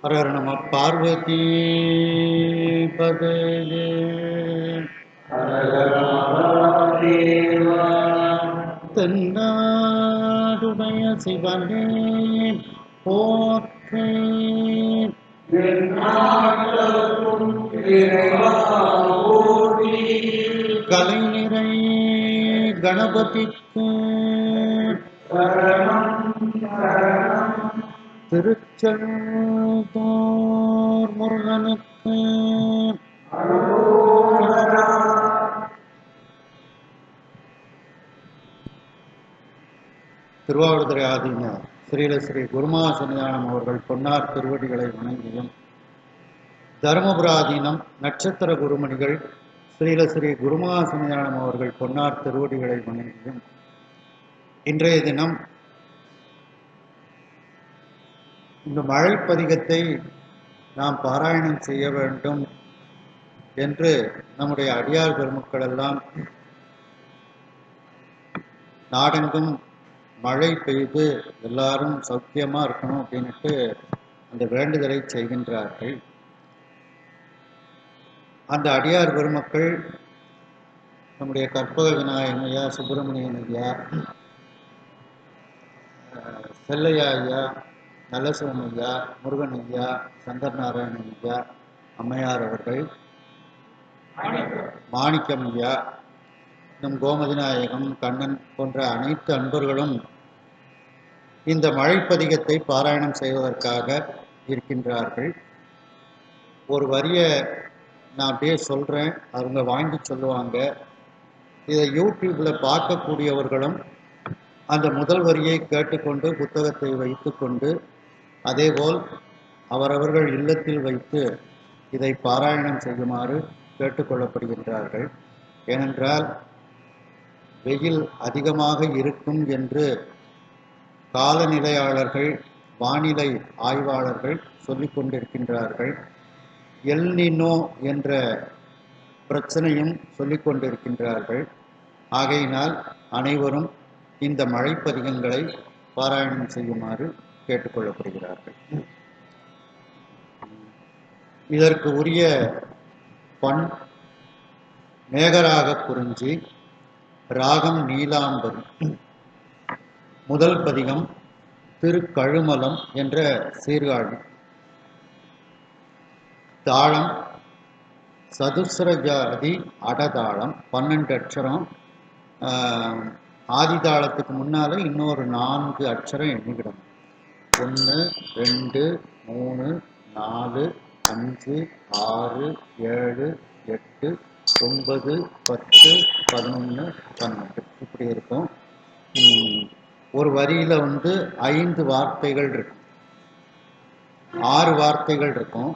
ஹர நம பார்வதி பதே தென்னாடுடைய சிவனே போற்றி கலைநிறை கணபதிக்கு திருச்செந்தூர் முருகனுக்கு திருவாவடுதுறை ஆதீன ஸ்ரீல ஸ்ரீ குருமாசன்யானம் அவர்கள் பொன்னார் திருவடிகளை வணங்கியும், தருமபுராதீனம் நட்சத்திர குருமணிகள் ஸ்ரீல ஸ்ரீ குருமாசன்யானம் அவர்கள் பொன்னார் திருவடிகளை வணங்கியும், இன்றைய தினம் இந்த மழைப்பதிகத்தை நாம் பாராயணம் செய்ய வேண்டும் என்று நம்முடைய அடியார் பெருமக்கள் எல்லாம் நாடெங்கும் மழை பெய்து எல்லாரும் சௌக்கியமா இருக்கணும் அப்படின்ட்டு அந்த வேண்டுதலை செய்கின்றார்கள். அந்த அடியார் பெருமக்கள் நம்முடைய கற்பக விநாயகன் ஐயா, சுப்பிரமணியன் ஐயா, செல்லையா ஐயா, நல்லசிவன் ஐயா, முருகன் ஐயா, சங்கர் நாராயணன் ஐயா, அம்மையார் அவர்கள், மாணிக்கம் ஐயா, நம் கோமதி நாயகம், கண்ணன் போன்ற அனைத்து அன்பர்களும் இந்த மழைப்பதிகத்தை பாராயணம் செய்வதற்காக இருக்கின்றார்கள். ஒரு வரியை நான் அப்படியே சொல்கிறேன், அவங்க வாங்கி சொல்லுவாங்க. இதை யூடியூப்பில் பார்க்கக்கூடியவர்களும் அந்த முதல் வரியை கேட்டுக்கொண்டு புத்தகத்தை வைத்து கொண்டு அதேபோல் அவரவர்கள் இல்லத்தில் வைத்து இதை பாராயணம் செய்யுமாறு கேட்டுக்கொள்ளப்படுகின்றார்கள். ஏனென்றால் வெயில் அதிகமாக இருக்கும் என்று காலநிலையாளர்கள், வானிலை ஆய்வாளர்கள் சொல்லிக் கொண்டிருக்கின்றார்கள். எல் நினோ என்ற பிரச்சனையும் சொல்லிக் கொண்டிருக்கின்றார்கள். ஆகையினால் அனைவரும் இந்த மழைப்பதிகங்களை பாராயணம் செய்யுமாறு கேட்டுக்கொள்ளப்படுகிறார்கள். இதற்கு உரிய பண் மேகராக குறிஞ்சி, ராகம் நீலாம்பரி. முதல் பதிகம் திருக்கழுமலம் என்ற சீர்காழி. தாளம் சதுஸ்ரஜாதி அடதாளம், 12 அட்சரம். ஆதி தாளத்துக்கு முன்னால இன்னொரு 4 அட்சரம் எண்ணிக்கிடணும். 1 2 3 4 5 6 7 8 9 10 11 12 இப்படி இருக்கும். ஒரு வரியில 5 வார்த்தைகள் இருக்கும், 6 வார்த்தைகள் இருக்கும்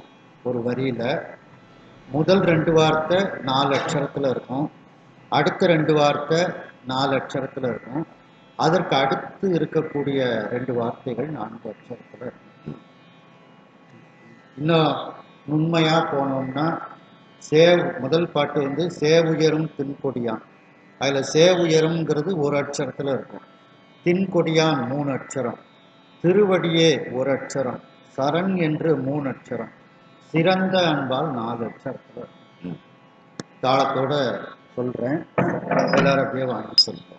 ஒரு வரியில. முதல் 2 வார்த்தை 4 அட்சரத்துல இருக்கும், அடுத்த 2 வார்த்தை 4 அட்சரத்துல இருக்கும், அதற்கு அடுத்து இருக்கக்கூடிய 2 வார்த்தைகள் 4 அட்சரத்துல இருக்கும். இன்னும் உண்மையா போனோம்னா முதல் பாட்டு சேவுயரும் தின்கொடியான். அதுல சேவுயருங்கிறது 1 அட்சரத்துல இருக்கும், தின்கொடியான் 3 அட்சரம், திருவடியே 1 அட்சரம், சரண் என்று 3 அட்சரம், சிறந்த அன்பால் 4 அட்சரத்துல இருக்கும். தாளத்தோட சொல்றேன், எல்லாரும் அப்படியே வாங்கி சொல்றோம்.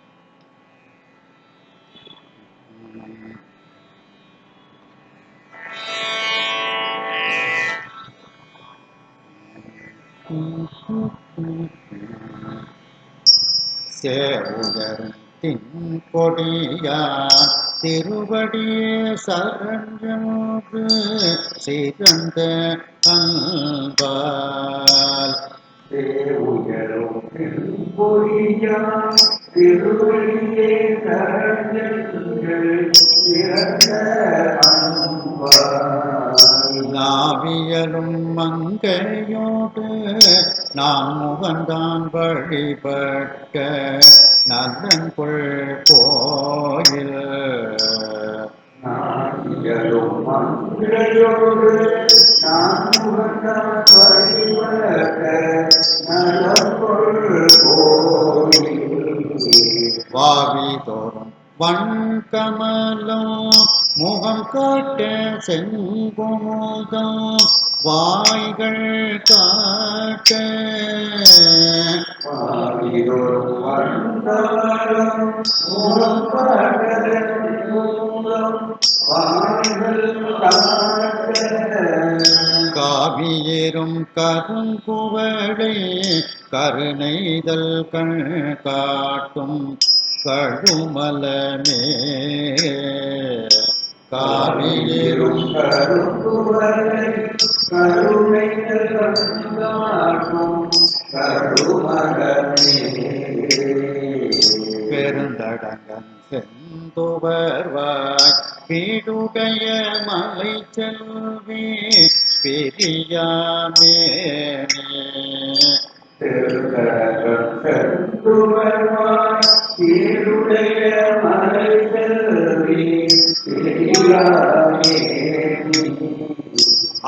சேவுயரும் தின்கொடியான் திருவடியே சரண்யமோடு சிறந்த அன்பால். சேவுயரும் தின்கொடியான் திருவடியே சரண்யங்கள் சிறந்த அன்பால். நாவியலும் மங்கையோடு நான் முகந்தான் வழிபட்ட நல்லன்கொள் கோயில். நாவியலும் மங்கையோடு நான் முகந்தான் வழிபட்ட நல்லன்கொள் கோயில். வாவி தோறும் வண்கமலம் முகம் காட்ட செங்குமுகம் வாய்கள் காட்ட பாவிதோறும் வந்தாலும் மூலம் மூலம் வாய்கள் காட்ட காவியேறும் கருங்குவளை கருணைதல் கண் காட்டும் கழுமலமே காவியேறும் கருத்துவரை கருணைகள் கண்டாகும் கருமகமே பெருந்தடங்கன் செந்துவர்வாய் பீடுடைய மலை செல்வி பெரியாமேனே திருக்கடகம் செந்துவர்வாய் தீருடைய மலை செல்வி பெரியாமே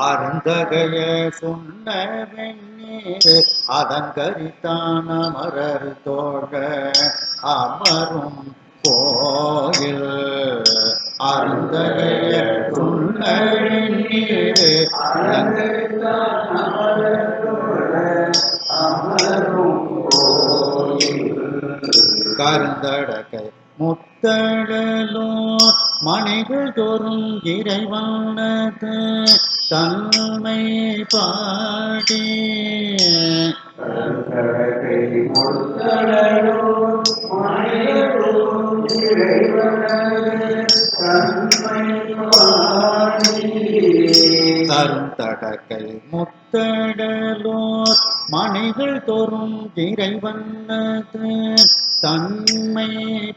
அருந்தகைய சொன்ன வெண்ணீர் அதங்கரித்தான் அமரர் தோழ அமரும் கோயில் அருந்தகைய சொன்ன வெண்ணீர் கருந்தடகை முத்தழலோ மணிகள் தோறும் இறைவனது தன்மை பாடி கருந்தடகை முத்தழலோ மணிகள் தோறும் இறைவனது தன்மை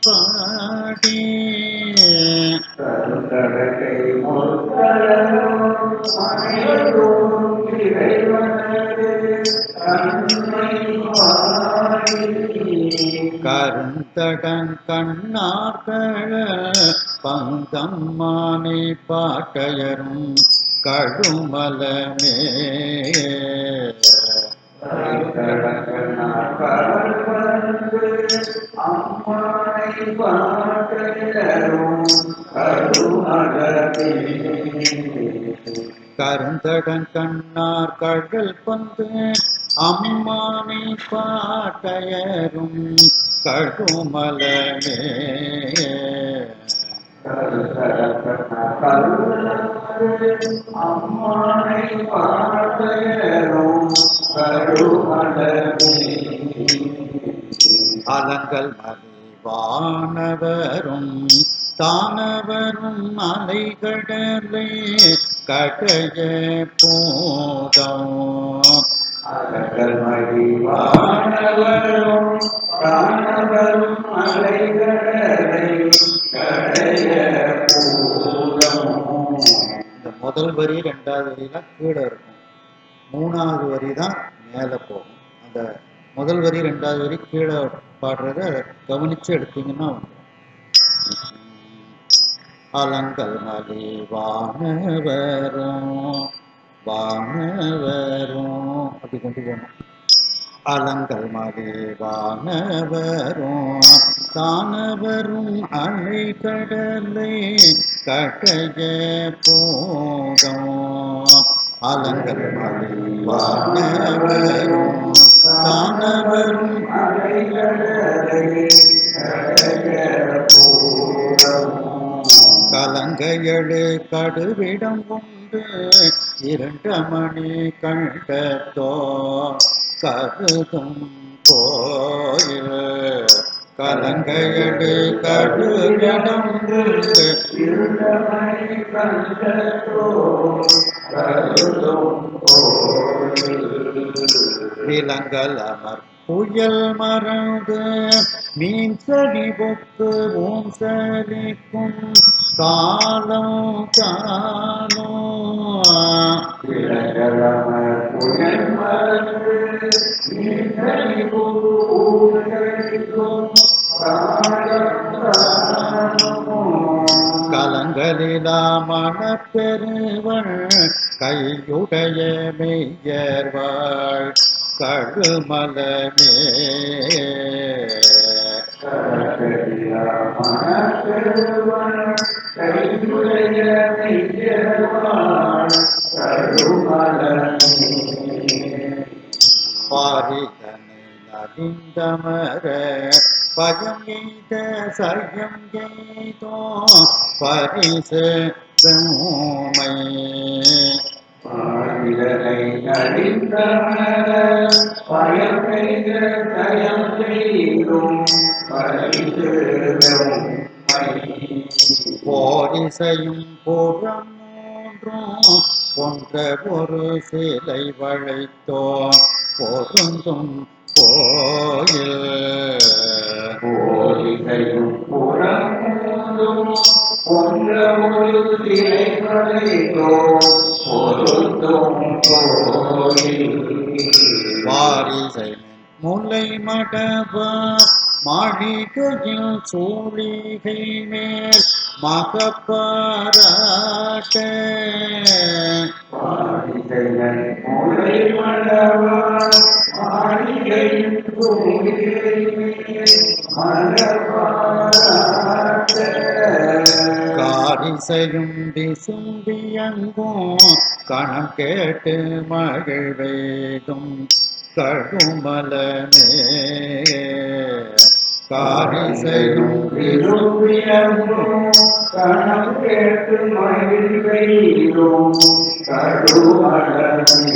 பாடி கருந்தடன் கண்ணார்கள பங்கம்மானை பாட்டையரும் கழுமலமே கருந்தடன் கண்ணார் கடல் பந்து அம்மானை பாட்டையரும் கழுமலமே அம்மானை பாட்டையரும் கருமலமே அலங்கல் மலிவானவரும் தானவரும் அலைகடலை கடைய போதம் அலங்கல் மலிவானவரும் தானவரும் அலைகடலை கடைய போதம். இந்த முதல் வரி ரெண்டாவது வரிலாம் கீழே இருக்கும், மூணாவது வரி தான் மேலே போகும். அந்த முதல் வரி ரெண்டாவது வரி கீழே பாடுறத அதை கவனிச்சு எடுத்தீங்கன்னா வந்துடும். அலங்கல் மலி வானவரும் வானவரும் அப்படி கொண்டு போகணும். அலங்கல் மலி வானவரும் தானவரும் அலைகடலை கடைய போகும். அலங்கல் மலி வானவரும் தானவரும் கலங்கையடு கடுவிடம் கொண்டு 2 மணி கண்டத்தோ கருதும் கோயில். கலங்கையடு கடுவிடம் கொண்டு விலங்கல் அமர் புயல் மறந்து மீன் சரி பொத்து ஓம் சரிக்கும் காலம் காணோ. கலங்களிலா மனப்பெருவள் கையுடைய மெய்யர்வாள் கழுமலமே. கையுடைய மெய்யவாள் கருமலமே பாரிதனை நலிந்தமர பயம் எய்த சயம் எய்தோ பரிசு தூமை பாரிதனை நலிந்தமர பயம் எய்த சயம் எய்தும் பரிசு போரிசையும் புறம் மூன்றும் போன்ற ஒரு சிலை வளைத்தோன் பொருந்தும் கோயில் போரிசையும் புறமும் போன்ற ஒரு சிலை வளைத்தோ பொருந்தும் கோயில் வாரிசை முல்லை மடவார் மாளிகையில் சூழிகை மேல் மகப்பாராட்ட பாரிசையன் முலை மலவான் மாளிகையின் மலவாராட்ட காரிசையும் விசும்பியங்கும் கணம் கேட்டு மகிழ்வேதும் கடுமலமே காரிசையும் விரும்பியங்கும் கணம் கேட்டு மகிழ்வெய்தும் கடுமலமே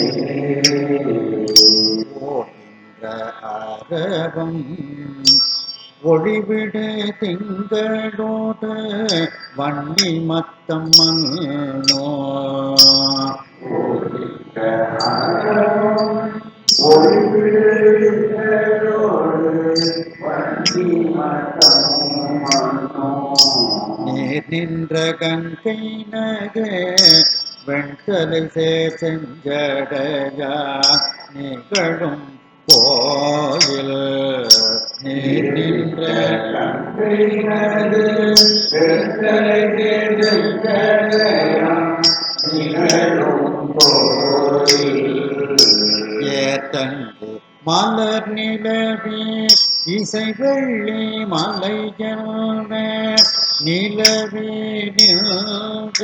ஓகின்ற அரவம் ஒளிவிடு திங்களோடு வன்னி மத்தம் மன்னோ நீர் நின்ற கங்கை நக வெண்தலை சேர் செஞ்சடையா நிகழும் கோயில் நீர் நின்ற ஏத்தங்கு மலர் நிலவி இசை வெள்ளி மலையன நிலவி நின்ற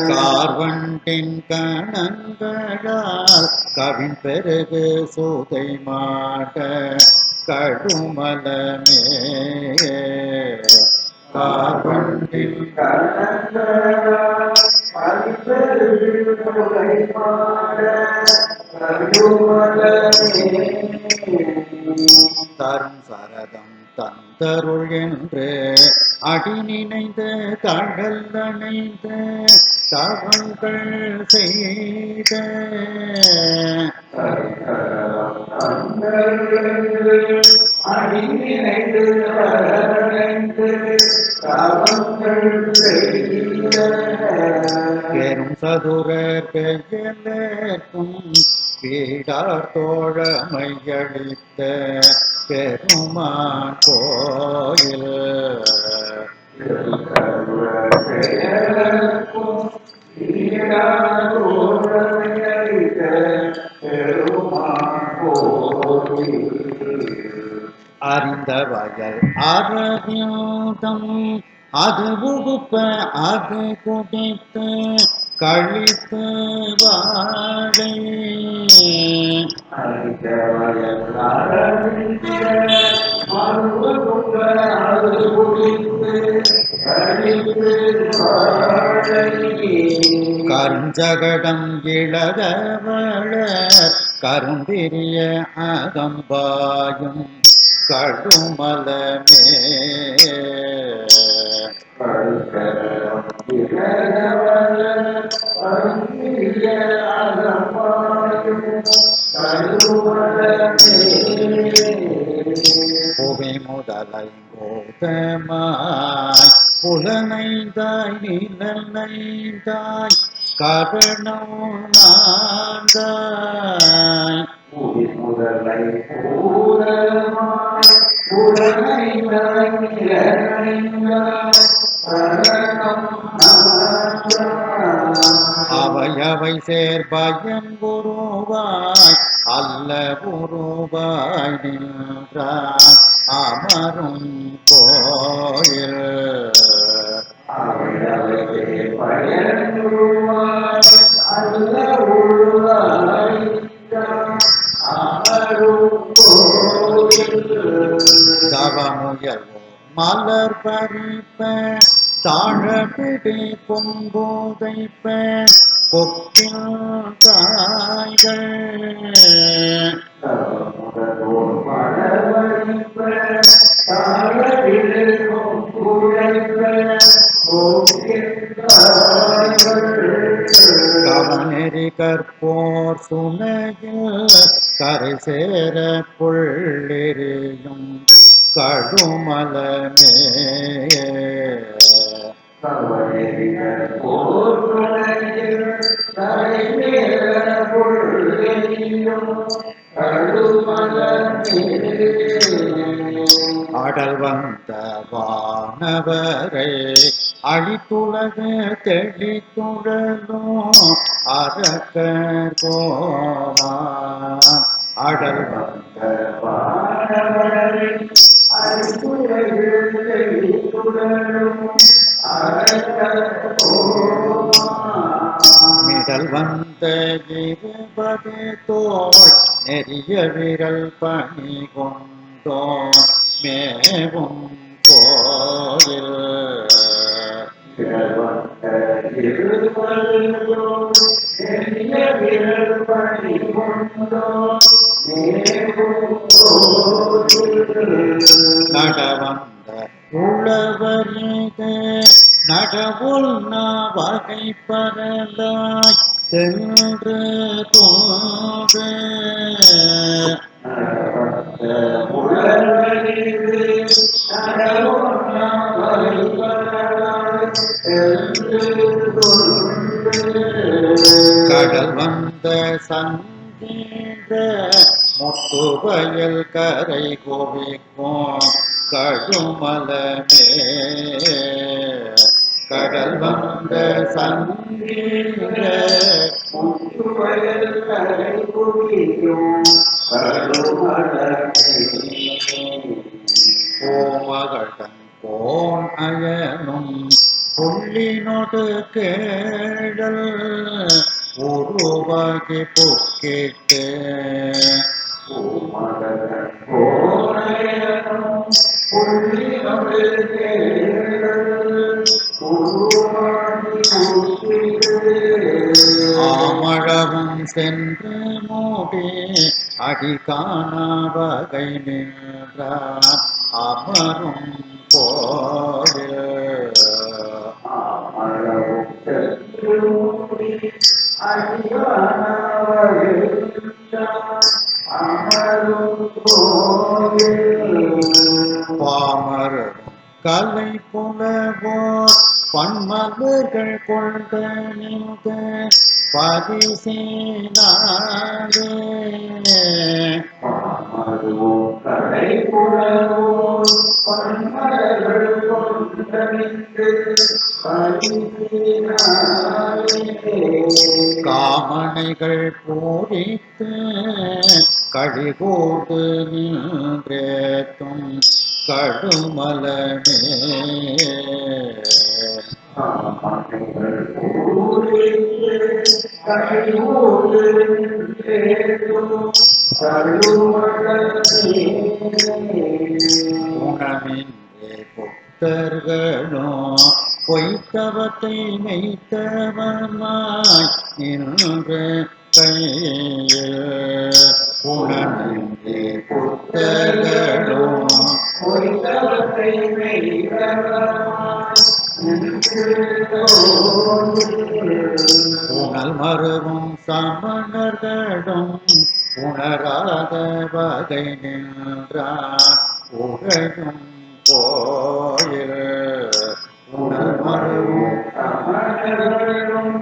கார்வண்டின் கணங்களால் கவின் பெருகு சூதை மாட கடுமலமே கார்வண்டின் தரும் சரதம் தந்தருள் என்று அடி நினைந்த கடல் அணைந்த தவங்கள் செய்த பெரும் சதுரர் பெயலர்க்கும் பீடார் தோழமையளித்த பெருமான் கோயில் அறிந்த வயல் அரவியோதம் அது உகுப்ப அது குடித்து கழித்து வாழை கருஞ்சகடம் இழதவள கரும்பிரிய அகம்பாயும் கடுமலமே புவி முதலை கோதமாய் புலனைந்தாய் நிழலைந்தாய் கரணம் நாந்தாய் அவையவ சேர் பயன் உருவாய் அல்ல உருவாய் நின்றான் அமரும் கோயில் தவமுயல்வோ மலர் பறிப்ப தாழபிடி பொங்குதைப்ப கொக்கில் காய்கள் கவனெறி கற்போர் சுனையில் கரை சேர புள்ளெறியும் கடுமலமே அடல் வந்த வானவரை அழித்துலகு தெளித்துழலும் அரக்கர் கோமான் அடல் வந்த வானவரை அழித்துலகு தெளித்துழலும் மிடல் வந்த இருபது தோள் நெறிய விரல் பணி கொண்டோ மேவும் கோயில் நடவந்த உழவரிது நடவுள் வகை பரலாய் சென்று தோன்று கடல் வந்த சங்கீத முத்துவயல் கரை கோவிக்கும் கடுமலமே கடல் வந்த சங்கீத முத்துவயல் கரை கோவிக்கும் கோமகடன் கோன் அயனும் புள்ளினொடு கேழல் உருவாகி புக்கிட்டு ஆமழவும் சென்று மூடி அடி காணா வகை நின்றார் அமரும் கோயில் பாமரும் கலை புலவோர் பன்மலர்கள் கொண்ட நின்ற பரிசீனாலே காமனைகள் பூரித்து கழிகூர்ந்து நின்றேத்தும் கடுமலமே உணமின்றே புத்தர்களும் பொய்த்தவத்தை மெய்த்தவமாய் நின்று கையில் உணமின்றே புத்தர்களும் பொய்த்தவத்தை மெய்த்தவமாய் உணல் மருவும் சமணர்களும் உணராத வகை நின்றான் உகையும் கோயில் உணல் மருவும் சமணர்களும்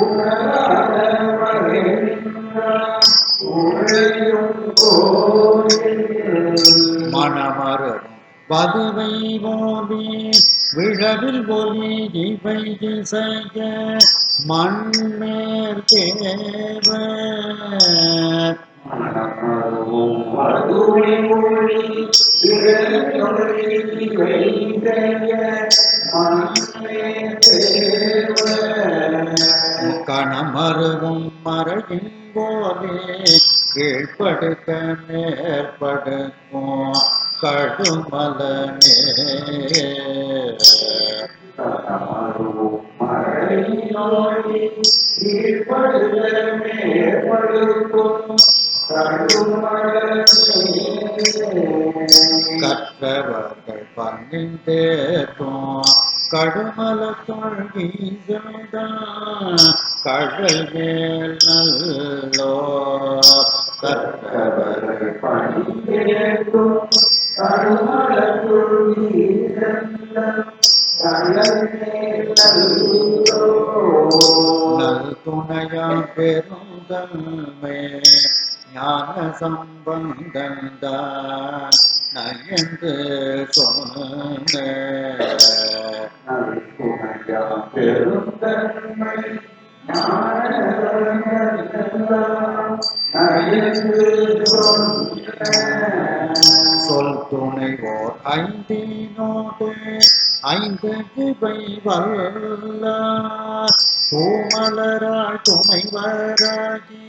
உணராத வகை நின்றான் உகையும் கோயில் மணமருவும் பதுவை ஓதி விழவில் ஒலி இவை திசைய மண்மேல் தேவ மனமருவும் மதுரை மொழி விரலொழி வைகைய மண்ணே தேவ கணமருவும் மறையின் போலே கீழ்ப்படுக்க மேற்படுக்கும் கடுமலனே கணமருவும் மறையினோடி ஈடுபடுக மேற்படுக்கும் கற்றவர்கள் பன்னிந்தேற்றும் கடுமல தொழ்கீசைதான் கடல் மேல் நல்லோ கற்றவர்கள் பணிந்தேற்றும் கடுமலத்துள் நல் துணையாம் பெருந்தன்மை ஞான சம்பந்தந்தான் நயந்து சொன்ன பெருந்தன்மை சொல் துணைவோர் ஐந்தினோடு ஐந்து கிபை வல்லார் தூமலராள் துணைவராகி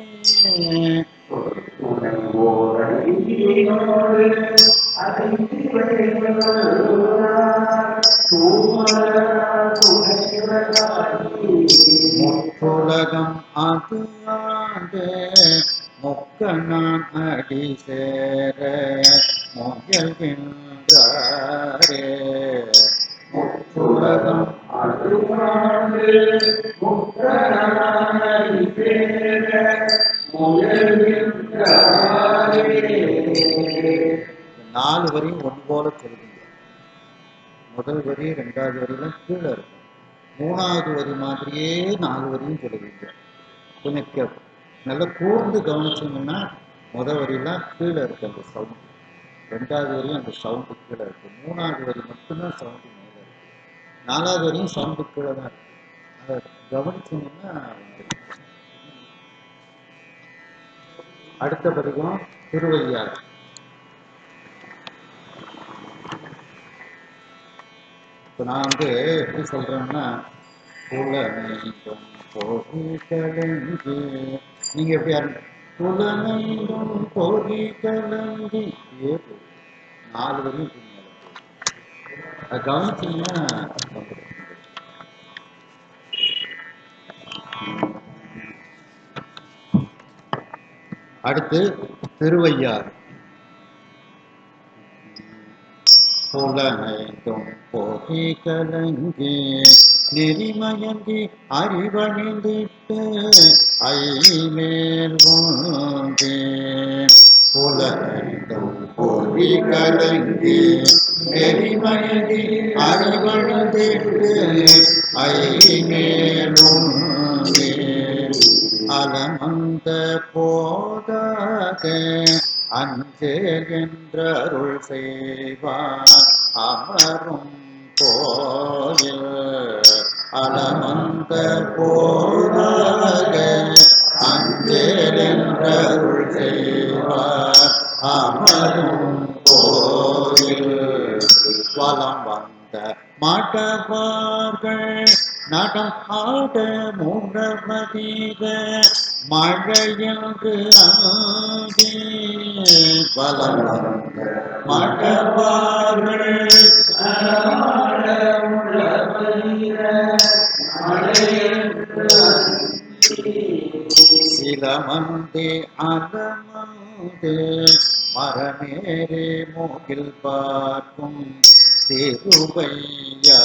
முற்றுலகம் அது ஆண்டு முக்கணான் அடி சேர முயல்கின்றாரே முற்றுலகம் நாலு வரியும் ஒன்று போல சொல்லுங்க. முதல் வரி ரெண்டாவது வரியிலும் கீழே இருக்கும். மூணாவது வரி மாதிரியே நாலு வரியும் சொல்லுவீங்க. கொஞ்சம் நல்லா கூர்ந்து கவனிச்சிங்கன்னா முதல் வரியெல்லாம் கீழே இருக்கு அந்த சவுண்டு, ரெண்டாவது வரையும் அந்த சவுண்டு கீழே இருக்கு, மூணாவது வரி மட்டும்தான் சவுண்டு மேலே இருக்கு, நாலாவது வரையும் சவுண்டு கீழே தான் இருக்கு. அதை கவனிச்சிங்கன்னா அடுத்த பதிகம் திருவையாறு. இப்போ நான் எப்படி சொல்றேன்னா புலனைந்தும் பொறி கலங்கி, நீங்க எப்படி புலனைந்தும் பொறி கலங்கி ஏது நாலு வரையும் அதை கவனிச்சீங்கன்னா அடுத்து திருவையாறு. புலனைந்தும் பொறி கலங்கி நெறிமயங்கி அறிவணிந்திட்டு ஐமேல் ஓன்றே. புலனைந்தும் பொறி கலங்கி நெறிமயங்கி அறிவணிந்திட்டு ஐமேல் ஓன்றே. அலமந்த போதாக அஞ்சேல் என்றருள் செய்வார் அமரும் கோயில். அலமந்த போதாக அஞ்சேல் என்றருள் செய்வார் அமரும் கோயில். வலம் வந்த மாட்டவார்கள் நடம் ஆட மூடமதீர மழையங்கு அங்கே. வலம் வந்த மாட்டவார்கள் சிலமந்தே அலமந்தே மரமேறே மூகில் பார்க்கும் திருவையாரே.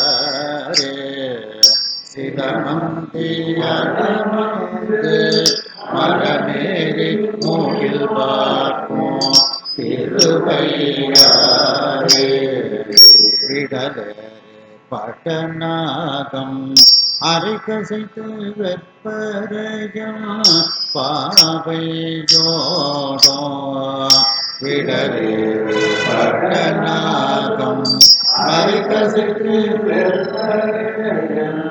சிலமந்தே அலமந்தே மரமேறே மூகில் பார்க்கும் திருவையாரே. விடலேறு பட்டநாகம் அரைக்கசைத்து வெப்பரையும் பாவையோடோ. விடலேறு பட்டநாகம் அரைக்கசைத்து வெப்பரையும்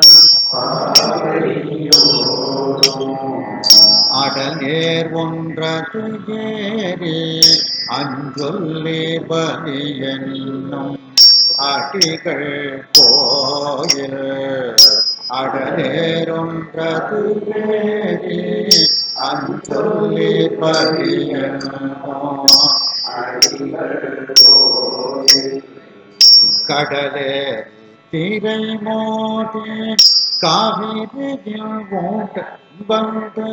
பாவையோடோ. அஞ்சொல்லி பலி என்னும் அடிகள் கோயில் அடலேரொன்றது வேறே அஞ்சொல்லி பலி என்னும் கடலே திரை மோதி காவிரியில் ஓட்ட வந்து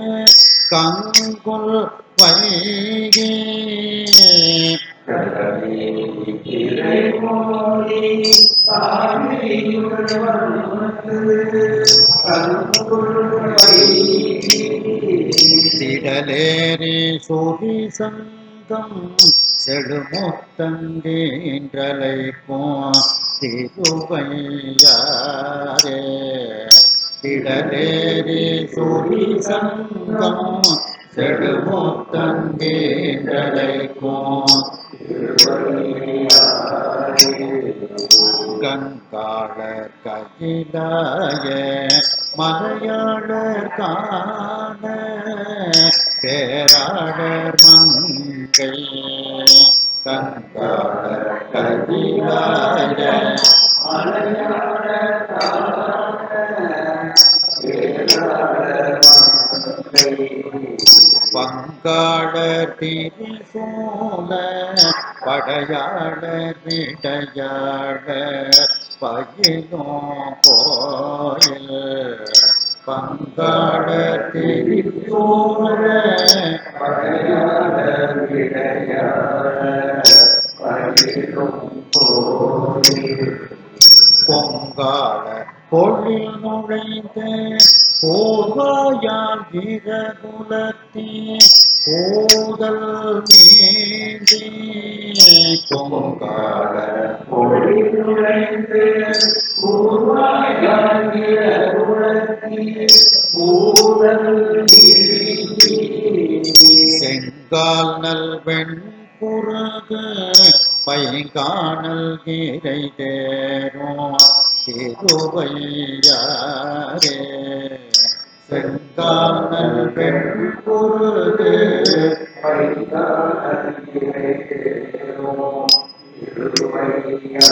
கங்குல் வைகே திடலேரி சூரி சங்கம் செடுமுத்தங்கீன்றலைக்கும் திருவையாரே திடலேரி சூரி சங்கம் செடுமுத்தங்கீன்றலைக்கும் கங்காளர் ககிலாய மலையாளர் காண பேராளர் மங்கை கங்காளர் ககிலாய பங்காளர் திரிசூல படையாளர் விடையாளர் பயிலும் கோயில் பங்காளர் திரிசூல படையாளர் விடையாளர் பயிலும் கோயில் பொங்காள பொழில் நுழைந்த போவாயால் வீரகுலத்தே போதல் நீந்தி பொங்காள பொழில் நுழைந்த போவாயால் வீரகுலத்தே போதல் நீந்தி செங்கால் நல்வெண் புறகு பைங்கானல் கீரை தேரும் திருவையாரே செங்கானல் வெண் புறகு பைங்கானல் கீரை தேரும் திருவையாரே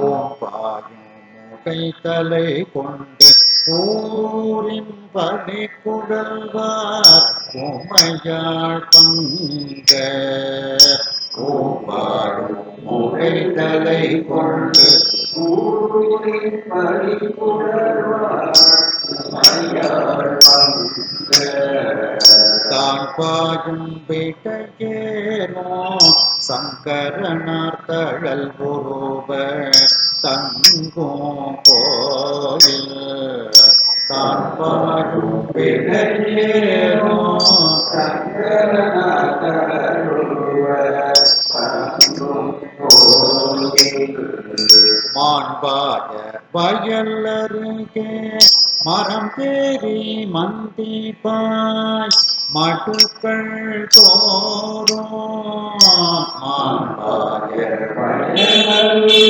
ஓம்பாயும் முகை தலை கொண்டு ஊரின் பலி குழல்வார் உமையாள் பங்க ஓம்பாயும் முகை தலை கொண்டு ஊரின் பலி குழல்வார் உமையாள் பங்க தான் பாயும் விடையேனோ சங்கரனார் தழல் உருவ தங்கும் கோயில் தான் பாயும் விடையேனோ சங்கரனார் தழல் உருவ தங்கும் கோயில் மாண்பாய வயலருகே மரம் தேறி மந்திப்பாய் மடுக்கள் தோறும் மாண்பாய வயலருகே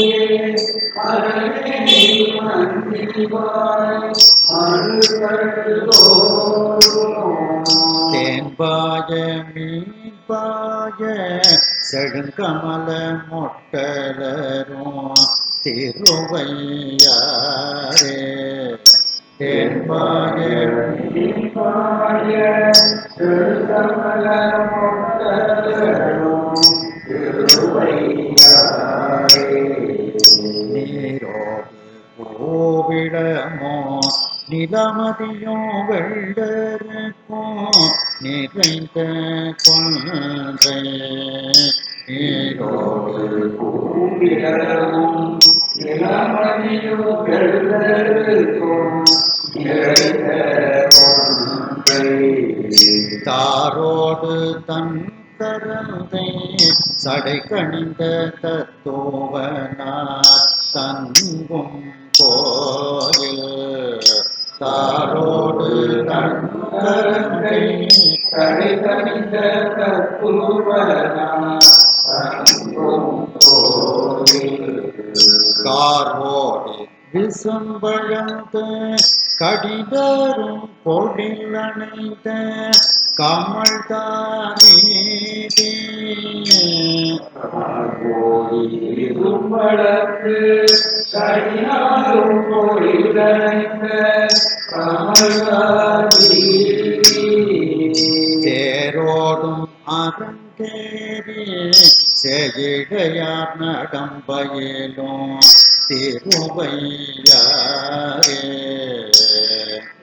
மரம் தேறி மந்திப்பாய் மடுக்கள் தோறும் தேன்பாய மீன்பாய செழுங்கமல மொட்டலரும் திருவையாரே தேன்பாய மீன்பாய செழுங்கமல மொட்டலரும் திருவையாரே நீரோடு கோவிடமோ நிலமதியோ வெள்ளருக்கும் நிறைந்த கொன்றை நீரோடு கோவிடமும் நிலமதியோ வெள்ளருக்கும் நிறைந்த கொன்றை தாரோடு தன் கரந்தை சடை கணிந்த தத்துவனார் தங்கும் கோயில் தாரோடு தன் கரந்தை சடை கணிந்த தத்துவனார் தங்கும் கோயில் காரோடு விசம்பழந்த கடிதரும் பொழில் அணைந்த கமழ்தானே கோயிலும் வளர்ந்து கடினாலும் கோயிலடைந்த கமல்காரி தேரோடும் அரங்கேறி செயிடையார் நடம்பயிலும் திருவையாரே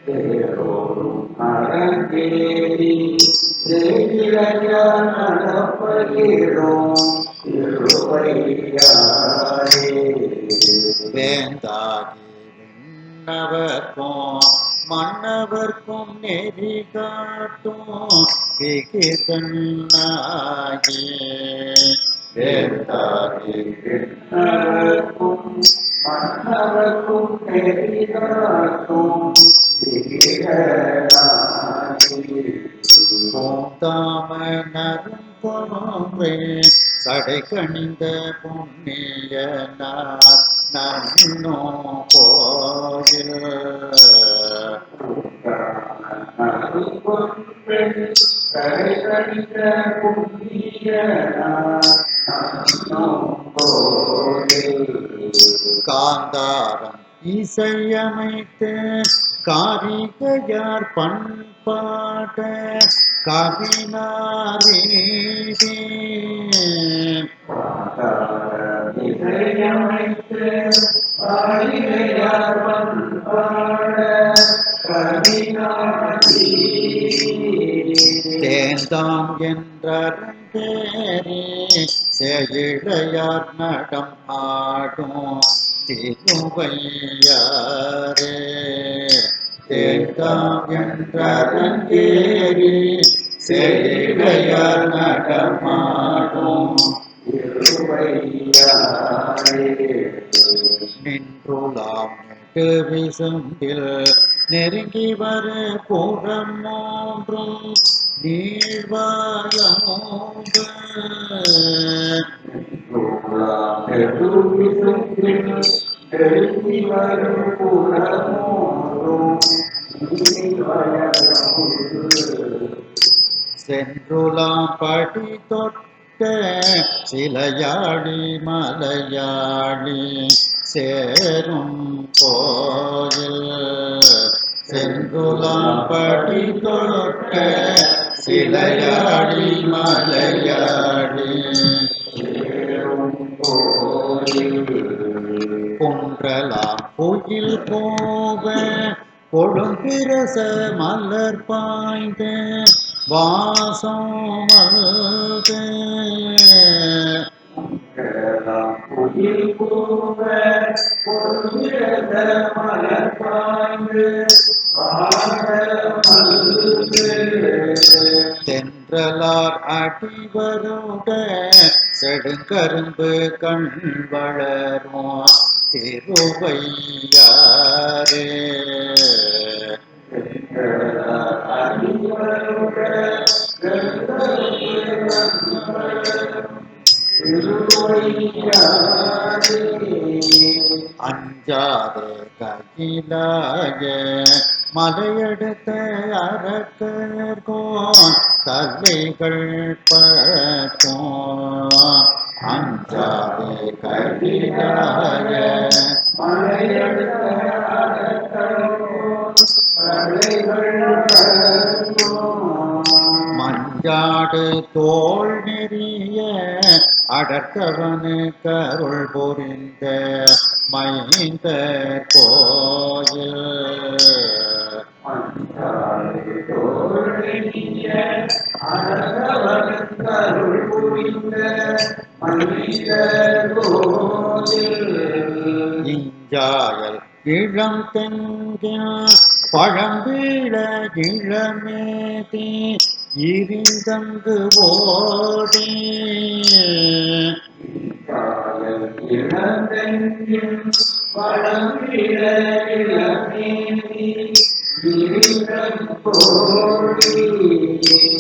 தேரோடும் அரங்கேறி ஜெயிலையார் நடப்பயிலும் திருவையாரே வேந்தாகி விண்ணவர்க்கும் மன்னவர்க்கும் நெறி காட்டும் விகிதன்னாகி வேந்தாகி விண்ணவர்க்கும் மன்னவர்க்கும் நெறிகாட்டும் விகிதனாகி பூந்தாமனரும் கொன்றை சடை கணிந்த புண்ணியனார் நன்னோ கோயில் காந்தாரம் இசையமைத்து காரிகையார் பண்பாட கவினாரே தேந்தாம் என்றே செயிழையார் நடம் ஆடும் திருவையாரே தேந்தாம் என்றே செயிழையார் நடமாடும் நின்றுலாம் நெடு விசும்பில் நெருங்கி வர புறம் மூன்றும் நீழ்வாயோடு சென்றுலாம் படி தொட்ட சிலையாடி மலையாடி சேரும் கோயில் சென்றுலாம் படி தொட்ட சிலையாடி மலையாடி குன்றலாம் கோயில் போவ கொழும்பிரச மலர் பாய்ந்த வாசம் மல்க தென்றலார் அடிவருட செடுங்கரும்பு கண் வளரும் திருவையாரே அஞ்சாதே கையிலாய மலையெடுத்த அரக்கர்கோன் தலைகள் பற்றும் அஞ்சாதே கையிலாய மஞ்சாடு தோல் நெறிய அடர்த்தவனு கருள் புரிந்த மைந்த கோயில் இஞ்சாயல் இளம் தெங்கில் பழம்பீழ இளமேதி இருந்தங்கு ஓடி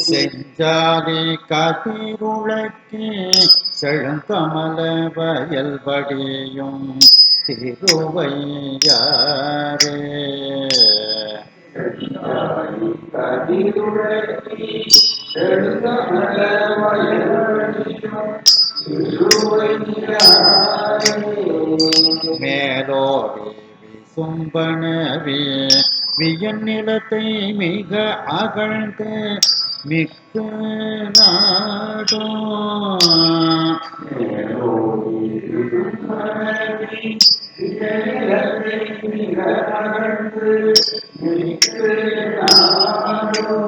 செஞ்சாதி கதிருளக்கே செழுங்கமல வயல் வடியும் திருவையாரே செந்தாழி கதிருழவி செழுந்தமல வயலடியும் திருவையாரே. மேலோடி விசும்பனவே வியன் நிலத்தை மிக அகழ்ந்து மிக்க நாடும் மேலோடி விசும்பனவே வியனிலத்தை மிக அகழ்ந்து மிக்க நாடும்.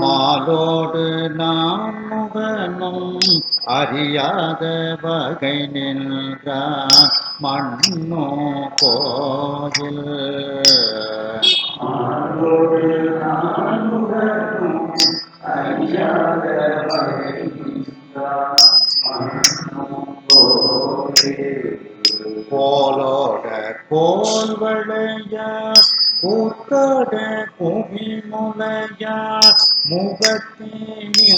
மாலோடு நான் முகனும் அறியாத வகை நின்ற மண்ணோ கோயில் மாலோடு நான் முகனும் அறியாத வகை நின்றான் மண்ணும் கோலே. போலோட கோல் வளையார் கூத்தோட குவி முளையார் முகத்தினின்று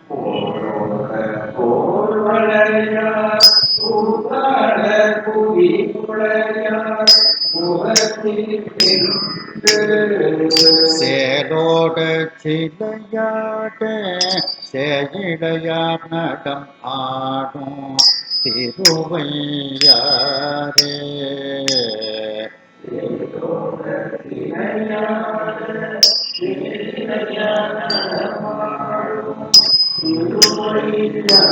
போரோட போர்வளையார் கூத்தாட குவி முளையார் முகத்தில் நின்று. சேலோட சிலையாட சேயிடையார் நடம் ஆடும் திருவையாரே. சேலோட சிலையாட சேயிடையார் நடமாடும் திருவையாரே.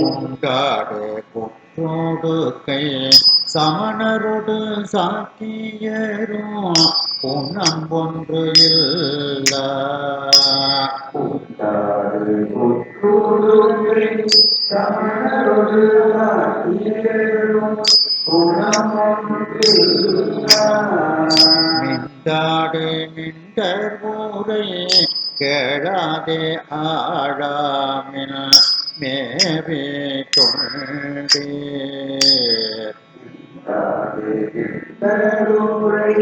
உண்டாடு புற்றோடு கை சமணரோடு சாக்கியரும் குணம் ஒன்று இல்ல கூத்தாடு புற்றூடுகை சமணரொடு சாக்கியரும் குணமொன்றில்லார். மிண்டாடு மிண்டர் ஊரை கேளாதே ஆழாமில் மேவே கொண்டே தருரை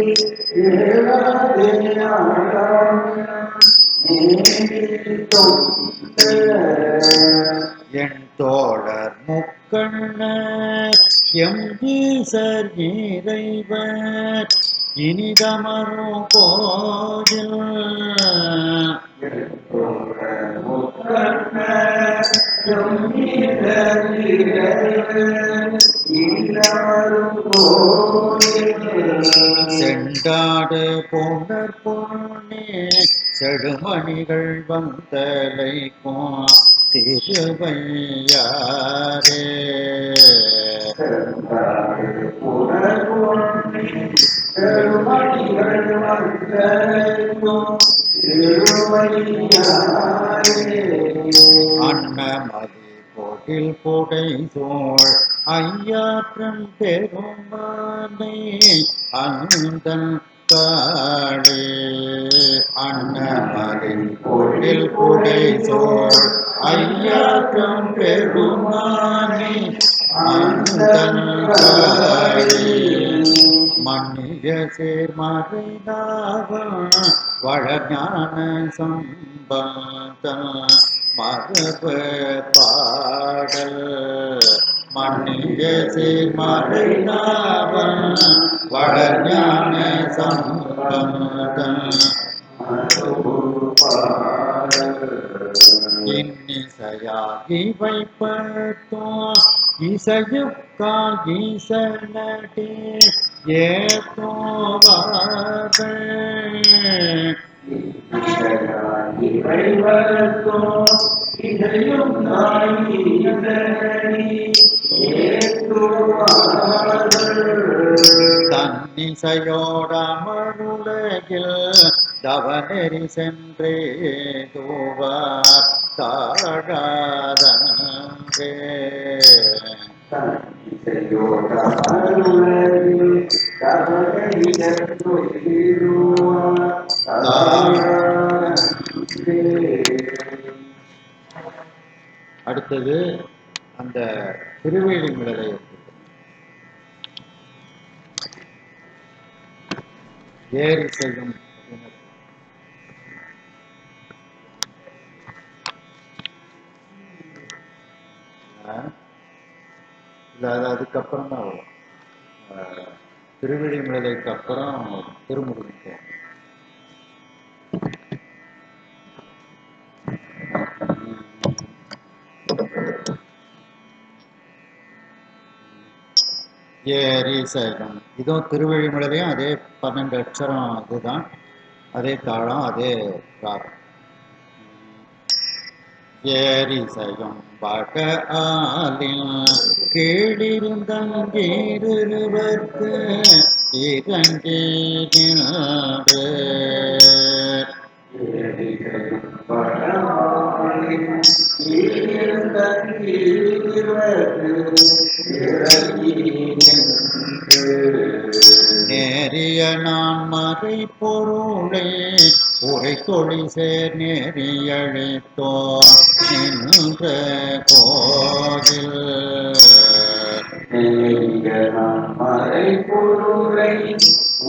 ஏழாதே ஆழாமில் மேவித் தொண்ட. என் தோழர் முக்கண்ணர் எம் ஈசர் இறைவர் இனிதமரும் கோயில் செண்டாடு போனர் பொன்னே செடுமணிகள் வந்தலைக்கும் திருவையாரே. அன்னமதி போட்டில் புடை சோழ் ஐயாற்றம் பெருமானை அந்தன் காளே. அன்னமதி போட்டில் புடை சோழ் ஐயாற்றம் பெருமானை அந்தன் காளே. மன்னிய சேர்மறை நாகம் வளஞான சம்பந்தம் மரபு பாடல். மன்னிய சேர்மறை நாகம் வளஞான சம்பந்தம் இன்னிசையாகி வைப்பத்தோ இசையுக்கால் ஈசனடே ஏத்தோவார்கள். தன்னிசையோடமருலகில் தவநெறி சென்றே தூவார் தாழாதே. அடுத்தது அந்த திருவேலிமலை ஏறி செல்லும் இல்லை, அது அதுக்கப்புறம் தான் வரும். திருவிழிமலைக்கு அப்புறம் திருமுருகன் கோவில். ஏரி சைகம் இதுவும் திருவழிமலையும் அதே 12 அக்ஷரம் இதுதான், அதே தாளம், அதே ராகம். ஏரி சைகம் பாட்ட ஆலின் கீழிருந்தங்கீருவர்க்கு இறங்கி நின்று நேரிய நான் மறை பொருளை உரை தொழில் சேர் நெறியழித்தோ நின்ற கோயில் மறை பொருளை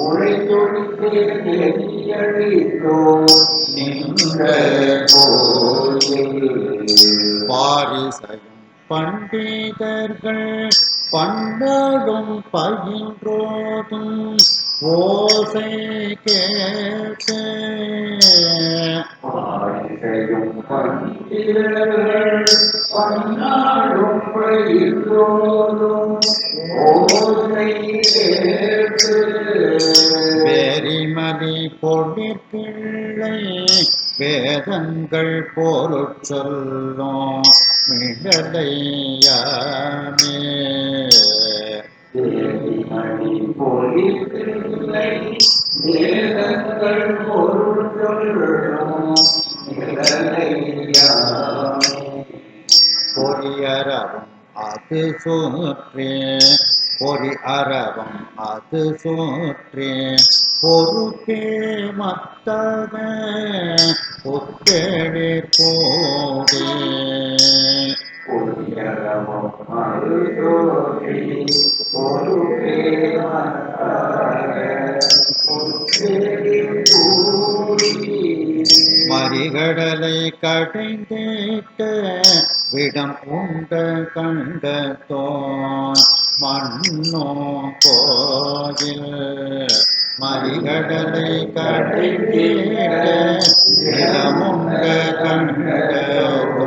உரை தொழில் நெறியழித்தோ நின்ற கோயில் பாரிசையும் பண்டிதர்கள் பண்டடும் பயின்றோதும் ஓசை கேட்டு பாரிசையும் பண்டிதர்கள் பன்னாடும் பயின்றோதும் ஓசை கேட்டு வேரிமதி பொழிற்கிள்ளை வேதங்கள் பொருட் சொல்லும் மிடலையாமே தேவிமணி பொழிப்பிள்ளை வேதங்கள் பொருள் சொல்லும் நிழலையாமே. பொறியறவும் அது சுற்றே பொறி அறவும் அது சுற்றே பொறுப்பே மத்தக புத்தெழிற் கோடே பொறியறவும் மறுதோற்றி பொறுப்பே மத்தாக புத்தெழிற் கூடி. மறிகடலை கடைந்தேட்ட விடம் உண்ட கண்டத்தோன் மண்ணோ கோயில் மறிகடலை கடைந்தேட்ட விடம் உண்ட கண்டத்தோன்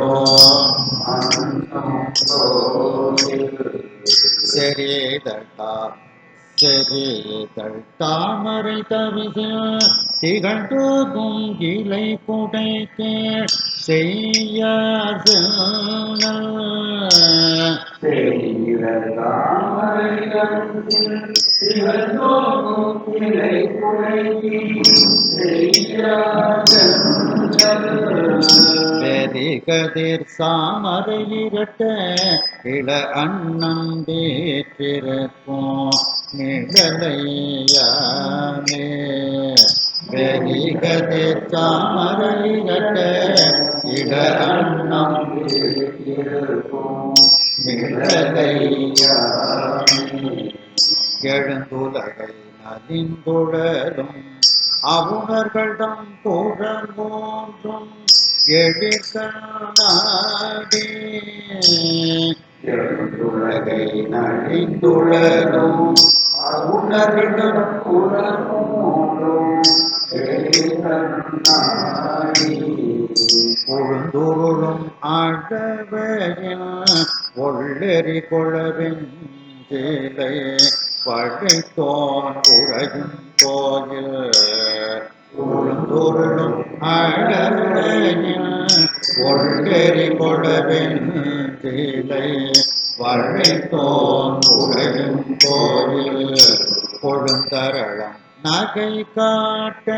செறிதட்டா செறிதழ் தாமரை தவிசில் திகழ்ந்தோகும் இலை குடைக்கே செய்ய வெறிகதிர் சாமரை இரட்ட இள அன்னம் வீற்றிருக்கும் நிழலையாமே வெறிகதிர் சாமரை இரட்ட இள அன்னம் நிழலையாமே எழுந்துலகை நலிந்துழலும் அவுணர்களிடம் புகழ் மூன்றும் எழிற்கணாடி எழுந்துலகை நலிந்துழலும் அவுணர்களிடம் புகழ் மூன்றும் உழுந்துருளும் ஆழவையில் ஒள்ளெறி கொளவின் கீழே படைத்தோன் உரையும் கோயில் உழுந்துருளும் ஆழவையில் ஒள்ளெறி கொளவின் கீழே படைத்தோன் உரையும் கோயில் கொழுந்தரளம் நகை காட்ட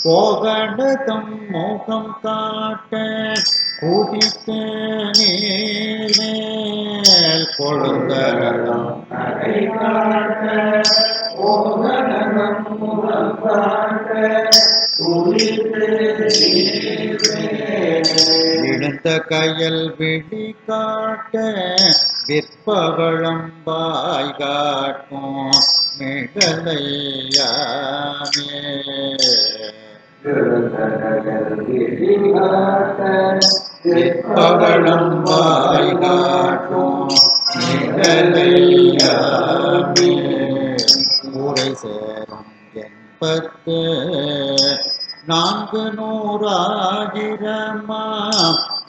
போகடதம் மோகம் காட்ட குதித்த நீர்மேல் கொழுந்தரளம் நகை காட்ட போகடதம் மோகம் காட்ட குதித்த நீர்மேல் விழுந்த கையில் விழி காட்ட விற்பவளம் வாய் காட்டும் மிடலையாமே விற்பவளம் வாய் காட்டும் மிடலையாமே சேரும் என்பத்து 400,000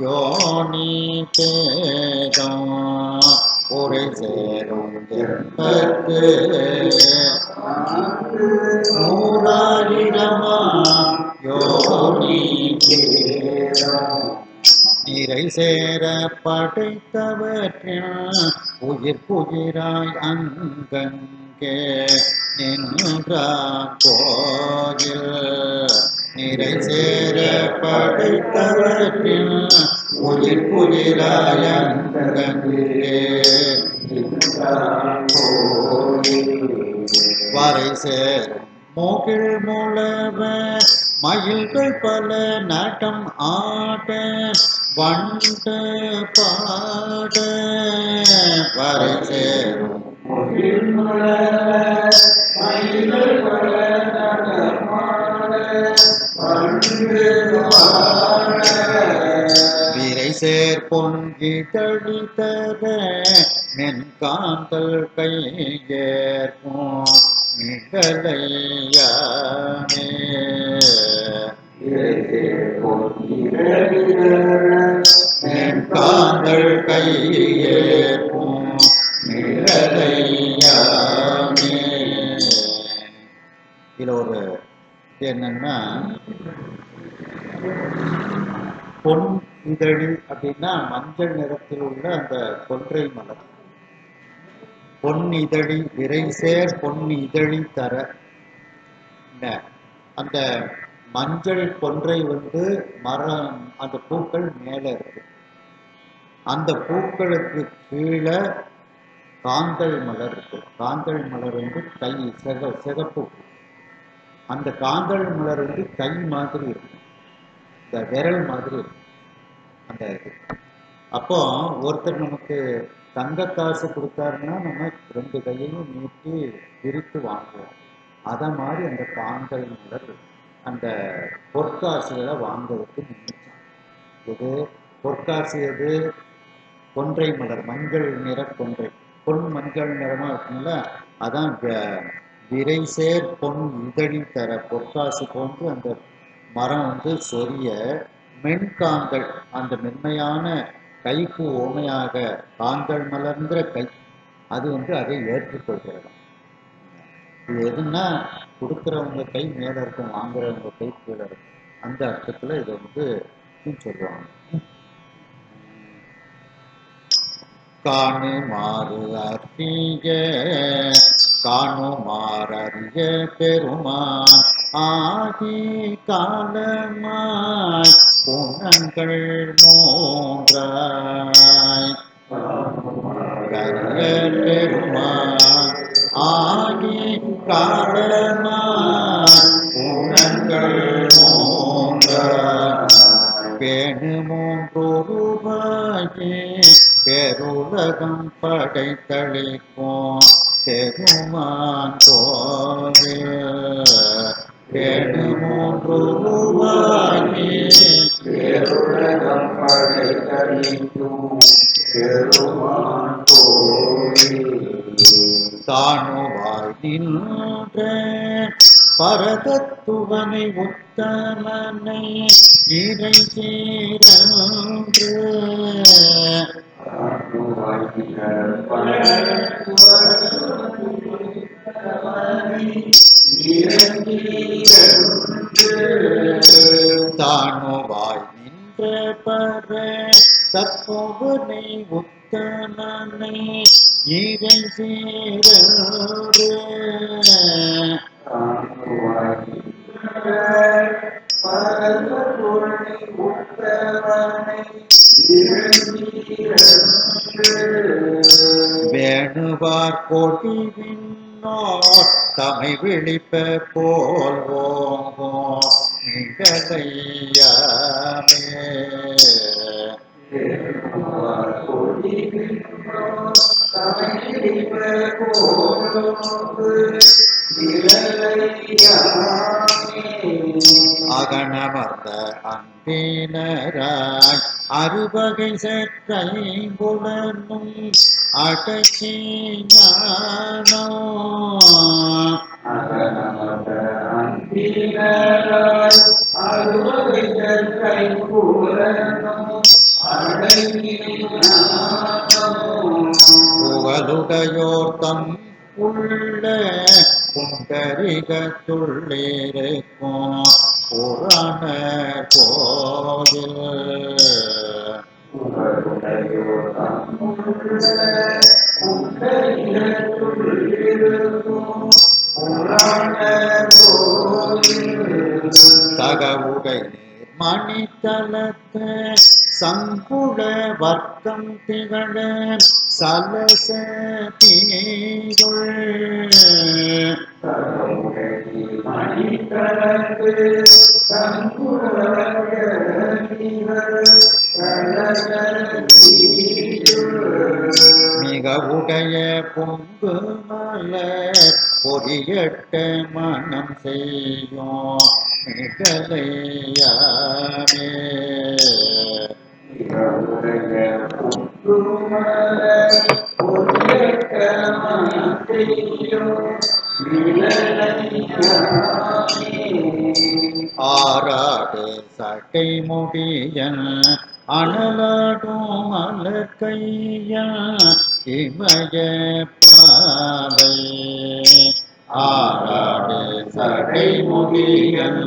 யோனி பேதம் உரை சேரும் என்பத்து 100,000 யோனி பேதம் நிறை சேர படைத்தவற்றில் உயிர் புயிராய் அங்கங்கே நின்றான் கோயில் நிறை சேர படைத்தவற்றில் உயிர் புயிராய் அங்கங்கே நின்றான் கோயில் வரை சேரும் மூகில் மூலவ மயில்கள் பல நாட்டம் ஆட வண்டு பாட வரை சேரும் விரை சேர் பொங்கி தழித்தத மென்காந்தல் கையேற்கும் நிழலையானே காந்தள் கையேற்கும் நிழலையானே. இதுல ஒரு என்னன்னா பொன் இதழி அப்படின்னா மஞ்சள் நிறத்தில் உள்ள அந்த கொன்றை மலர். பொன் இதழி விரைசேர் பொன் இதழி தர அந்த மஞ்சள் கொன்றை மரம் அந்த பூக்கள் மேல இருக்கு. அந்த பூக்களுக்கு கீழே காந்தல் மலர் இருக்கு. காந்தல் மலர் கை சிகப்பு. அந்த காந்தல் மலர் கை மாதிரி இருக்கு, இந்த விரல் மாதிரி இருக்கு அந்த இது. அப்போ ஒருத்தர் நமக்கு தங்க காசு கொடுத்தாருன்னா நம்ம 2 கையையும் நீட்டி பிரித்து வாங்குவோம். அதை மாதிரி அந்த காந்தல் மலர் அந்த பொற்காசுகளை வாங்குறதுக்கு நினைச்சான். இது பொற்காசு எது? கொன்றை மலர், மஞ்சள் நிற கொன்றை. பொன் மஞ்சள் நிறமா இருக்குங்களா, அதான் விரைசேர் பொன் இதழி தர பொற்காசு போன்று அந்த மரம் சொரிய மென்காந்தல் அந்த மென்மையான கைக்கு ஓமையாக காந்தல் மலர்ன்ற கை அது அதை ஏற்றுக்கொள்கிறது. இது எதுன்னா கொடுக்குறவங்க கை மேல இருக்கும், வாங்குறவங்க கை கீழே இருக்கும். அந்த அர்த்தத்துல இதை சொல்லுவாங்க. காணுமாறு அறிய காணுமாறு அறிய பெருமான் ஆகி காலமாய் குணங்கள் 3 அறிய பெருமான் ஆகி காலமாய் குணங்கள் 3 பேணு 3 ரூபாயே பெருலகம் படைத்தளிக்கும் பெருமான் கோவில். பேணு 3 ரூபாயே பெருலகம் படைத்தளிக்கும் பெருமான் கோவில். தானுவாய் நின்ற பரதத்துவனை உத்தமனை இறை சீரன்று தானுவாய் நின்ற பர தத்துவனை உத்தமனை இறை சீரன்று வேணுவார் கோடி விண்ணோர் தமை விழிப்ப போல் ஓங்கும் நிகழையாமே. அகனமர்ந்த அன்பினராய் அறுவகை சற்றை புலனும் அடக்கி ஞானோ அகனமத அந்தினராய் அருளைத கைகூரனோ அடங்கி ஞானோ புகழுடையோர் தம் உள்ள புண்டரிகத்துள்ளேருக்கும் புராண கோயில் புகழுடையோர் தம்முள்ள புண்டரிகத்துள்ளிருக்கும் புராண கோயில் தகவுடை மணித்தலத்து சங்குள வர்க்கம் திகழ சலச தீருள் தகவுடை மணித்தலத்து மிக உடைய பொங்கு மலர் பொறியட்ட மனம் செய்யும் மிகலையாமே ஆராடு சட்டை முடியன் அனலாடும் மலர் கையன் இமய பாவை ஆராடு சட்டை முடியன்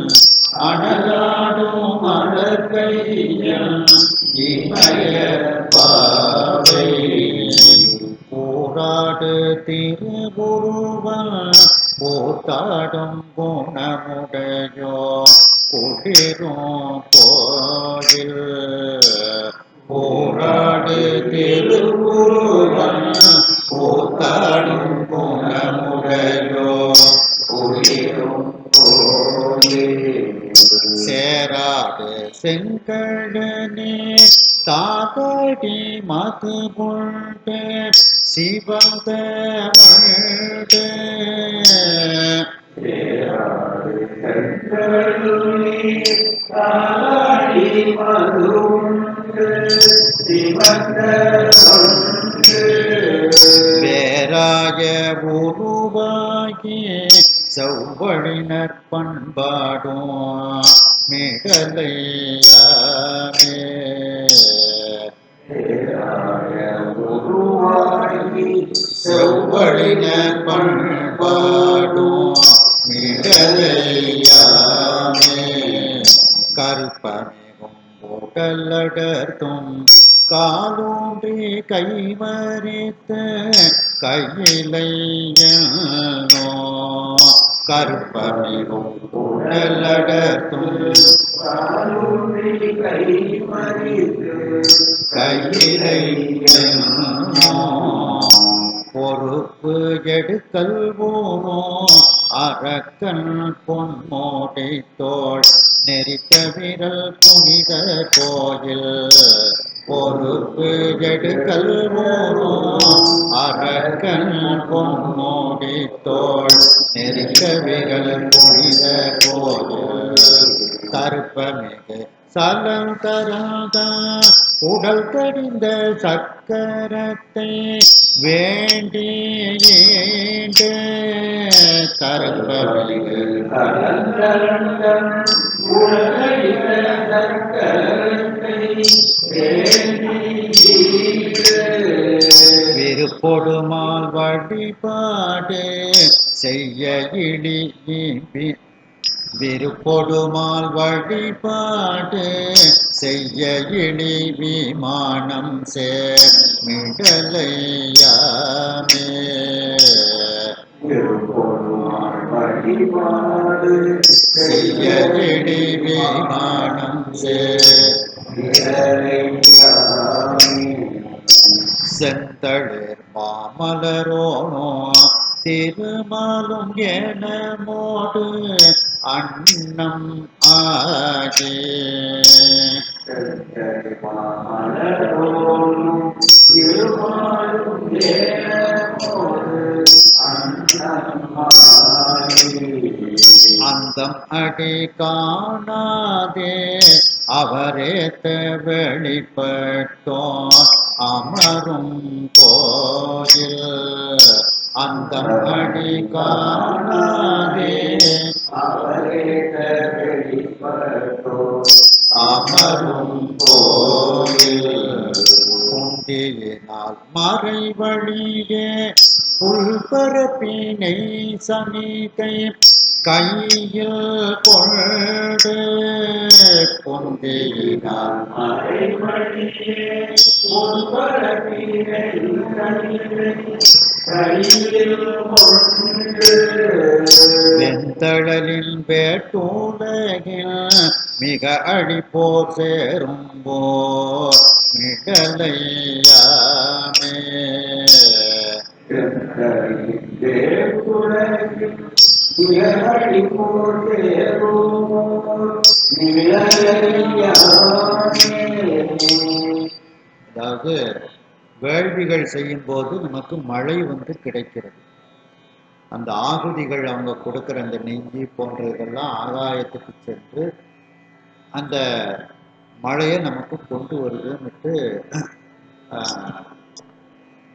அனலாடும் மலர் கையன் இமய பாவை போராடு திருவுருவன் போத்தாடும் குணமுடையோ குளிரும் கோயில் போராடு திருவுருவன் போத்தாடும் குணமுடையோ குளிரும் சேராடு செங்கடனே தாகடி மது கொண்டு சிவந்த வண்டு வேராய உருவாகி செவ்வழினர் பண்பாடும் மிகலையாமே செவ்வழினர் பண்பாடும் மிகலையாமே கருப்பமிகும் உடலடர்த்தும் காலூன்றி கைமறித்து கையிலையோ கருப்பமிகும் உடலடர்த்தும் கையிலையோ பொறுப்பு எடுக்கல் போனோம் அரக்கன் பொன்மோடை தோள் நெறித்த விரல் புனித கோயில் பொறுப்பு எடுக்கல் போனோம் அரக்கன் பொன்மோடை தோள் நெறித்த விரல் புனித கோயில் கருப்பமிகு சலந்தராத உடல் கடிந்த சக்கரத்தை வேண்டி கருப்பமிகு விருப்பொடுமால் வழிபாடு செய்ய இழி விருப்பொடுமால் வழிபாடு செய்ய இழி விமானம் சேர்மிடலையாமே செய்ய இழி விமானம் செந்தளிர் மாமலரோனோ திருமாலும் என மோடு அன்னம் ஆகி அந்தம் அடி காணாதே அவரேத்த வெளிப்பட்டோம் அமரும் கோயில் அந்த அடி காணாதே அமரும் கோயில் குந்தியினால் மறை வழியே புல்பரப்பினை சமிகை கையில் கொண்டு குந்தியினால் மறை வழியே புல்பரப்பினை கையில் கொண்டு வெந்தழலின் வேட்டுலகில் மிக அழிப்போர் சேரும்போர் மிடலையாமே அதாவது வேள்விகள் செய்யும் போது நமக்கு மழை வந்து கிடைக்கிறது. அந்த ஆகுதிகள் அவங்க கொடுக்கிற அந்த நெஞ்சு போன்ற இதெல்லாம் ஆகாயத்துக்கு சென்று அந்த மழையை நமக்கு கொண்டு வருதுன்னுட்டு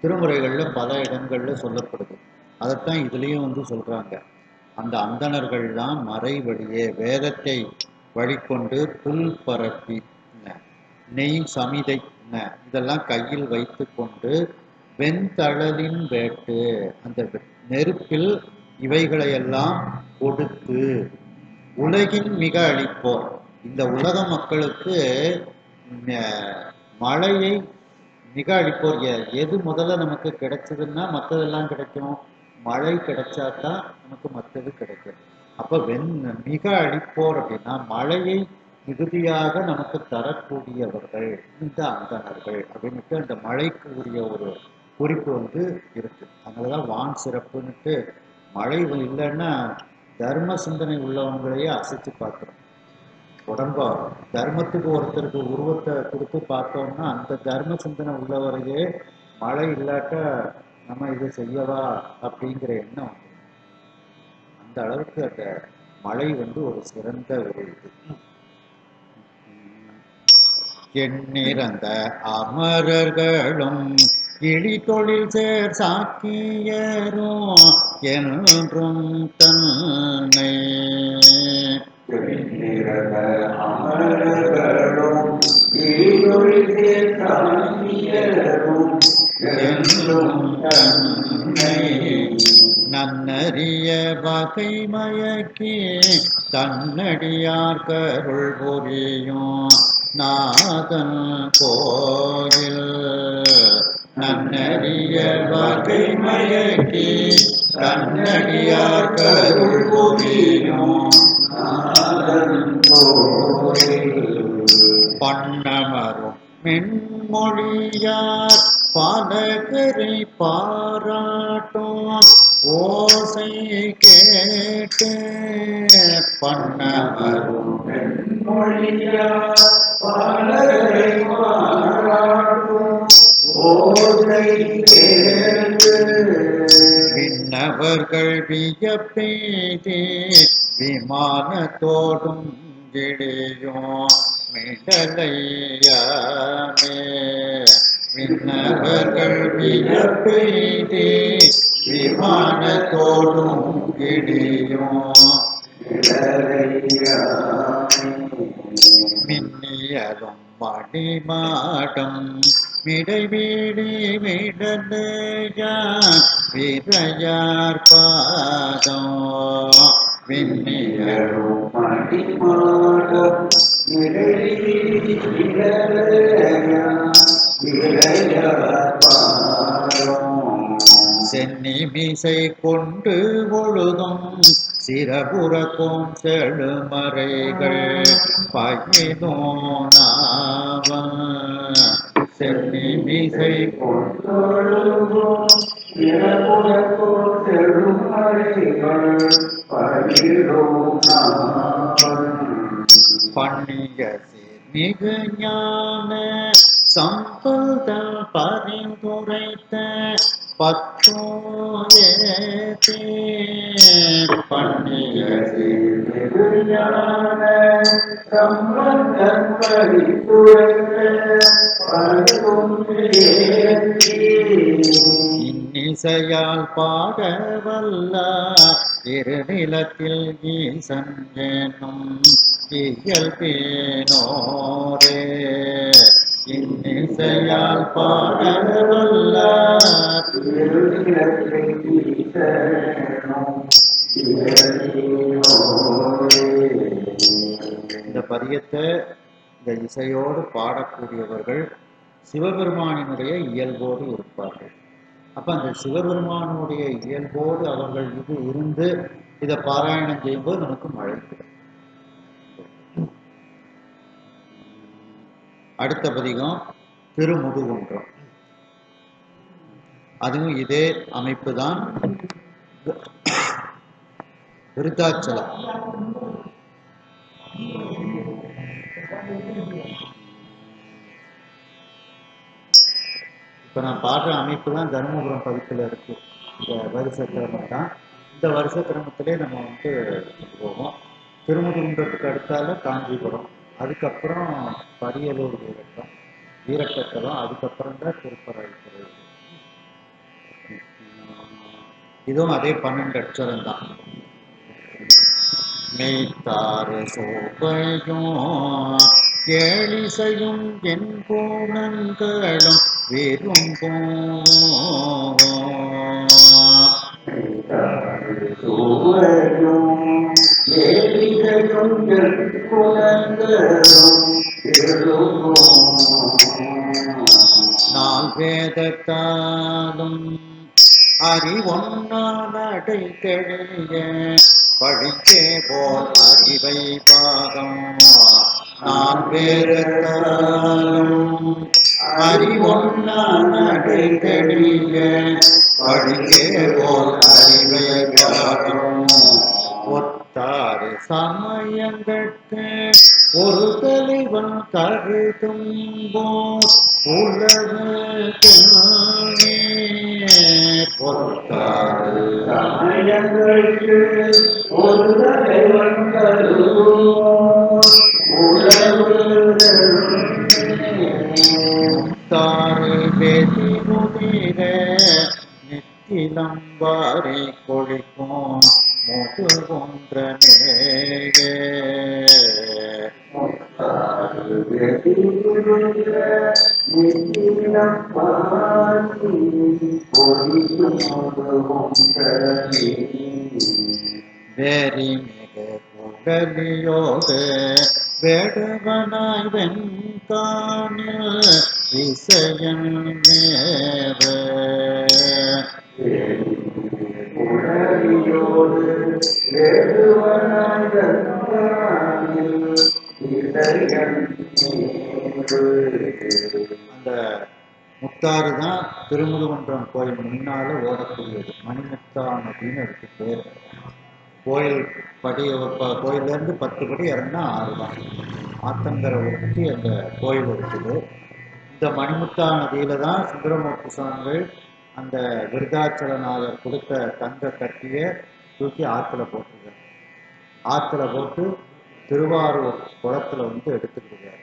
திருமுறைகளில் பல இடங்களில் சொல்லப்படுது. அதைத்தான் இதுலேயும் வந்து சொல்கிறாங்க. அந்த அந்தணர்கள்லாம் மறை வழியே வேதத்தை வழிகொண்டு புல் பரப்பி நெய் சமிதை இதெல்லாம் கையில் வைத்து கொண்டு வெண்தழலின் வேட்டு அந்த நெருப்பில் இவைகளையெல்லாம் கொடுத்து உலகின் மிக அளிப்போர் இந்த உலக மக்களுக்கு மழையை மிக அளிப்போர். எது முதல்ல நமக்கு கிடைச்சதுன்னா மற்றதெல்லாம் கிடைக்கும். மழை கிடைச்சாதான் நமக்கு மற்றது கிடைக்கும். அப்போ மிக அளிப்போர் அப்படின்னா மழையை மிகுதியாக நமக்கு தரக்கூடியவர்கள் இந்த அந்தணர்கள் அப்படின்ட்டு அந்த மழைக்கு உரிய ஒரு குறிப்பு வந்து இருக்கு. அதனாலதான் வான் சிறப்புன்னுட்டு மழை இல்லைன்னா தர்ம சிந்தனை உள்ளவங்களையே அசைச்சு பார்க்குறோம். உடம்பா தர்மத்துக்கு ஒருத்தருக்கு உருவத்தை கொடுத்து பார்த்தோம்னா அந்த தர்ம சிந்தனை உள்ளவரையே மழை இல்லாட்ட நம்ம இதை செய்யவா அப்படிங்கிற எண்ணம் அந்த அளவுக்கு அந்த மழை வந்து ஒரு சிறந்த ஒரு இது. எண்ணிறந்த அமரர்களும் இழி தொழில் சேர் சாக்கியரும் என்றும் தன்னை அமரர்களும் இழி தொழில் சேர் சாக்கியரும் என்றும் தன்னை நன்னறிய வகை மயக்கி தன்னடியார் கருள் புரியும் நாதன் கோயில் நன்னறிய வகை மயக்கி தன்னடியார் கருள் புரியும் நாதன் கோயில் பண்ணமரும் மென்மொழியார் பலகரை பாராட்டும் ஓசை கேட்டு பண்ணமரும் மென்மொழியார் பலகரை பாராட்டும் ஓசை கேட்டு விண்ணவர்கள் வியப்பெய்தி விமானத்தோடும் இடையும் மிடலையாமே விண்ணவர்கள் வியப்பெய்தி விமானத்தோடும் இடையும் மின்னியதும் மணிமாடம் மிடைவீடி விடலையா விரையார் பாதம் விண்ணியரும் மணிமாடம் மிடைவீடி விடலையா விரையார் பாதம் சென்னி மீசை கொண்டு ஒழுதும் சிறபுறக்கும் செழுமறைகள் பயினோனாவ சென்னி மீசை கொண்டொழுதும் சிறபுறக்கும் செழுமறைகள் பயினோனாவ பண்ணிய மிகு ஞான சம்பதம் பரிந்துரைத்த பத்தோயேதே பண்ணிய ஞான சம்பந்தம் பரிந்துரைத்த பரிந்துரைத்தே இன்னிசையால் பாட வல்லார் திருநிலத்தில் ஈசன் என்னும் இயல்பேனோரே. இன்னிசையால் பாட வல்லார் இந்த பதியத்தை இந்த இசையோடு பாடக்கூடியவர்கள் சிவபெருமானினுடைய இயல்போடு இருப்பார்கள். அப்ப அந்த சிவபெருமானுடைய இயல்போடு அவர்கள் இது இருந்து இதை பாராயணம் செய்யும்போது நமக்கு மழை கிடைக்கும். அடுத்த பதிகம் திருமுதுகுன்றம். அதுவும் இதே அமைப்பு தான். விருத்தாச்சலம். இப்போ நான் பாடுற அமைப்பு தான் தருமபுரம் பதிப்பில் இருக்கு. இந்த வருஷ கிரமம் தான். இந்த வருஷ கிரமத்திலே நம்ம போவோம். திருமுதுகுன்றத்துக்கு அடுத்தால காஞ்சிபுரம், அதுக்கப்புறம் பரியலூர் வீரட்டம், வீரட்டத்தலம், அதுக்கப்புறம் தான் திருப்பராய்த்துறை. இதுவும் அதே 12 அட்சரம் தான். மெய்த்தாறு சோபையும் கேளிசையும் என் பூனங்களும் விரும்பும் நால் வேதத்தாலும் அறிவொன்னா நடை தெளிய படிக்கே போல் அறிவை பாகம். நான் வேதத்தாலும் அறிவொன்னா நடை தெளிய படிக்கே போல் அறிவை பாகம். ஒத்தாறு சமயங்கட்கு ஒரு தலைவன் கருதும் போர் உலகு பொத்தாறு சமயங்களுக்கு ஒரு தலைவன் கருதும் முத்தாறு வெதி முதிர நித்திலம் வாரி கொழிக்கும் முதுகுன்றமே. வேரி மிக குடலியோடு வேடுவனாய் வெண்காணில் விசயன் நேர அந்த முத்தாறு தான் திருமுதுகுன்றம் கோயில் முன்னால ஓடக்கூடியது. மணிமுத்தா நதின்னு அதுக்கு பேர். கோயில் கோயிலேருந்து 10 படி இறங்கினா 6 தான். ஆத்தங்கரை ஒட்டி அந்த கோயில் இருக்குது. இந்த மணிமுத்தா நதியில தான் சுந்தரமூர்த்தி சுவாமிகள் அந்த விருதாச்சலநாதர் கொடுத்த தங்க கட்டியை தூக்கி ஆற்றுல போட்டுருக்காரு. ஆற்றுல போட்டு திருவாரூர் குளத்துல எடுத்துக்கிட்டார்.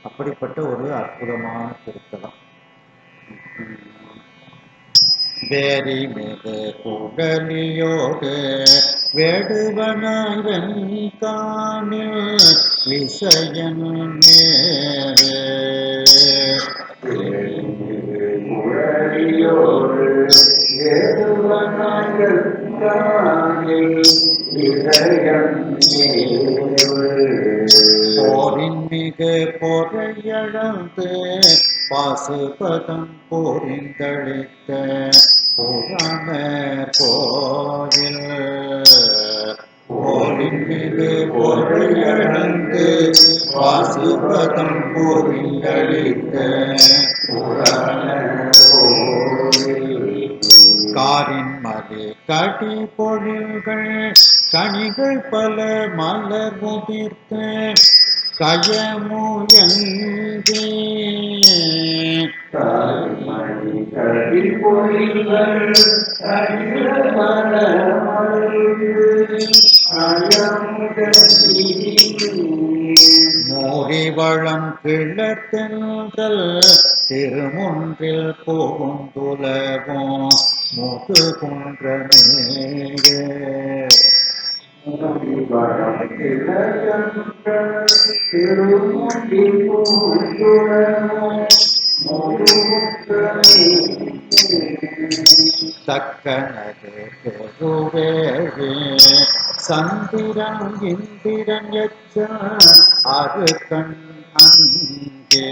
அப்படிப்பட்ட ஒரு அற்புதமான திருத்தலம். வேரி மிகு குடலியோடு வேடுவனாய் வெண்காணில் விசயன் நேரே. போரின் மிகு பொறையழந்து பாசுபதம் போரிந்தளித்த புராண கோயில். போரின் மிகு பொறையழந்து பாசுபதம் போரிந்தளித்த புராண காரின் மதி கடி பொழில்கள் கனிகள் பல மலர் முதிர்த்த கயமுயங்கி மூடிவளம் கிழத்தென்றல் திருமுன்றில் புகுந்துலகும் முது குன்றமேயே தக்கனது பெருவேவே சந்திரன் இந்திரன் எச்ச அது கண் அங்கே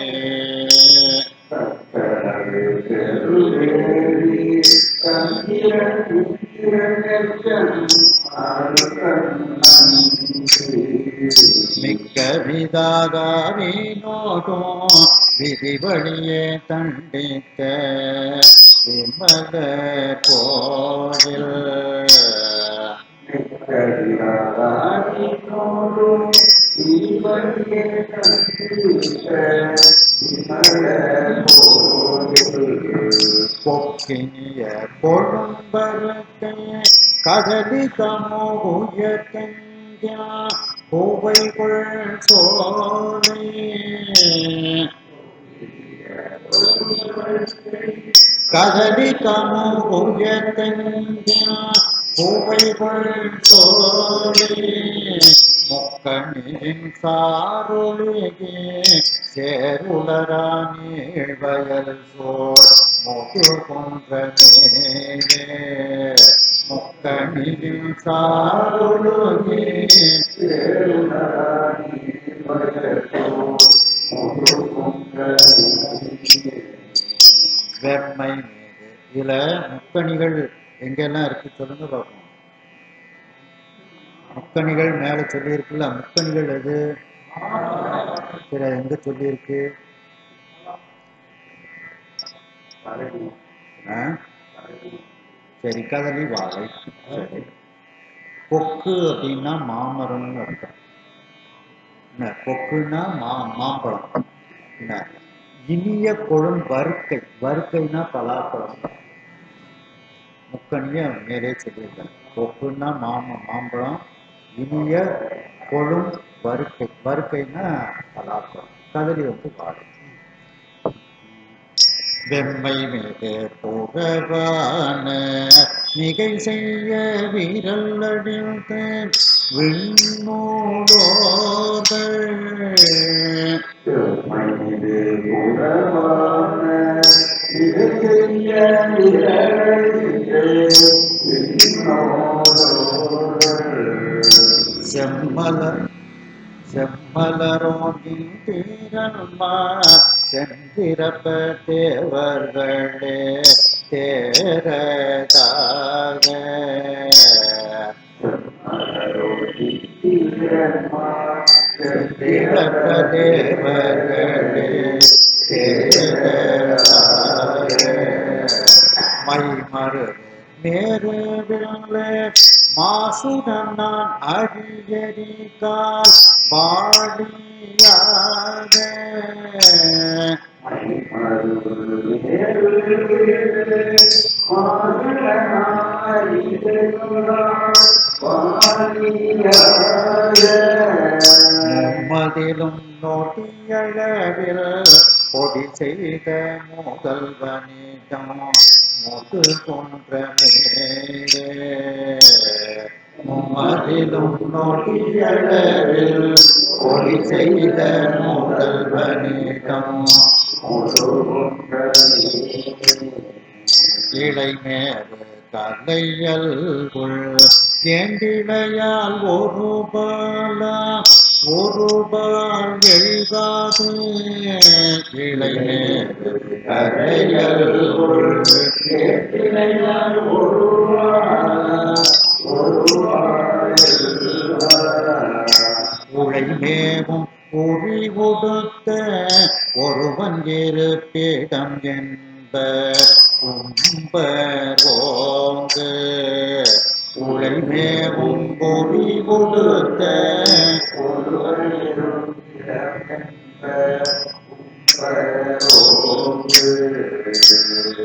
மிக்க விதாகாவினோடும் விதிவழியே தண்டித்த விமல கோயில் பொக்கினிய கொழும்பருக்கை கடலி தமோயத்தெங்கியா கோவைகள் சோலை கடலி தமோயத்தெங்கியா கோவைகள் சோலை முக்கணியின் சாரொழிகே சேருளரா நீழ்வயல் சோழ் முது குன்றமேயே முக்கணியின் சாரொழிகே சேருளரா நீழ்வயல் சோழ் முது குன்றமேயே வெம்மை மீது இதுல முக்கணிகள் எங்கெல்லாம் இருக்கு சொல்லுங்க பார்ப்போம். முக்கணிகள் மேல சொல்லியிருக்குல்ல, முக்கணிகள் எது சரி எங்க சொல்லியிருக்கு? சரி கதலி வாழை. சரி கொக்கு அப்படின்னா மாமரம்னு அர்த்தம். என்ன கொக்குன்னா மாம்பழம். என்ன இனிய கொழும் வறுக்கை, வறுக்கைன்னா பலாப்பழம். முக்கணிய மேலே சொல்லியிருக்காங்க. கொக்குன்னா மாம்பழம், இனிய கொழும் வறுக்கை, வறுக்கைன்னா பலாப்பழம், கதலி வந்து வாழை. வெம்மை மீது புகவான மிகை செய்ய வீரல் அழிந்த விண்ணோடோர்கள் செம்மலரோகின் தீரன்மா சென்றிரப்ப தேவர்களே தேரதாக சென்றிரப்ப தேவர்களே தேரதாக மைமறு மேருவில்லை மாசுடன் நான் அடியடிக்கால் வாடியாக மும்மதிலும் நோட்டியளவில் பொடி செய்த முதல்வனிடம் முது குன்றமேயே மும்மதிலும் நோட்டியளவில் பொடி செய்த முதல்வனிடம் முது குன்றமேயே இளைமேறு கலையல்குள் ஏண்டிழையால் ஒரு பால் எழுதாது இளைமேறு கலையல்குள் ஏண்டிழையால் ஒரு உழைமேவும் உரி உடுத்த ஒருவன் இருப்பிடம் என்ப கும்பர் ஓங்கு உழைமேவும் பொறி கொடுத்த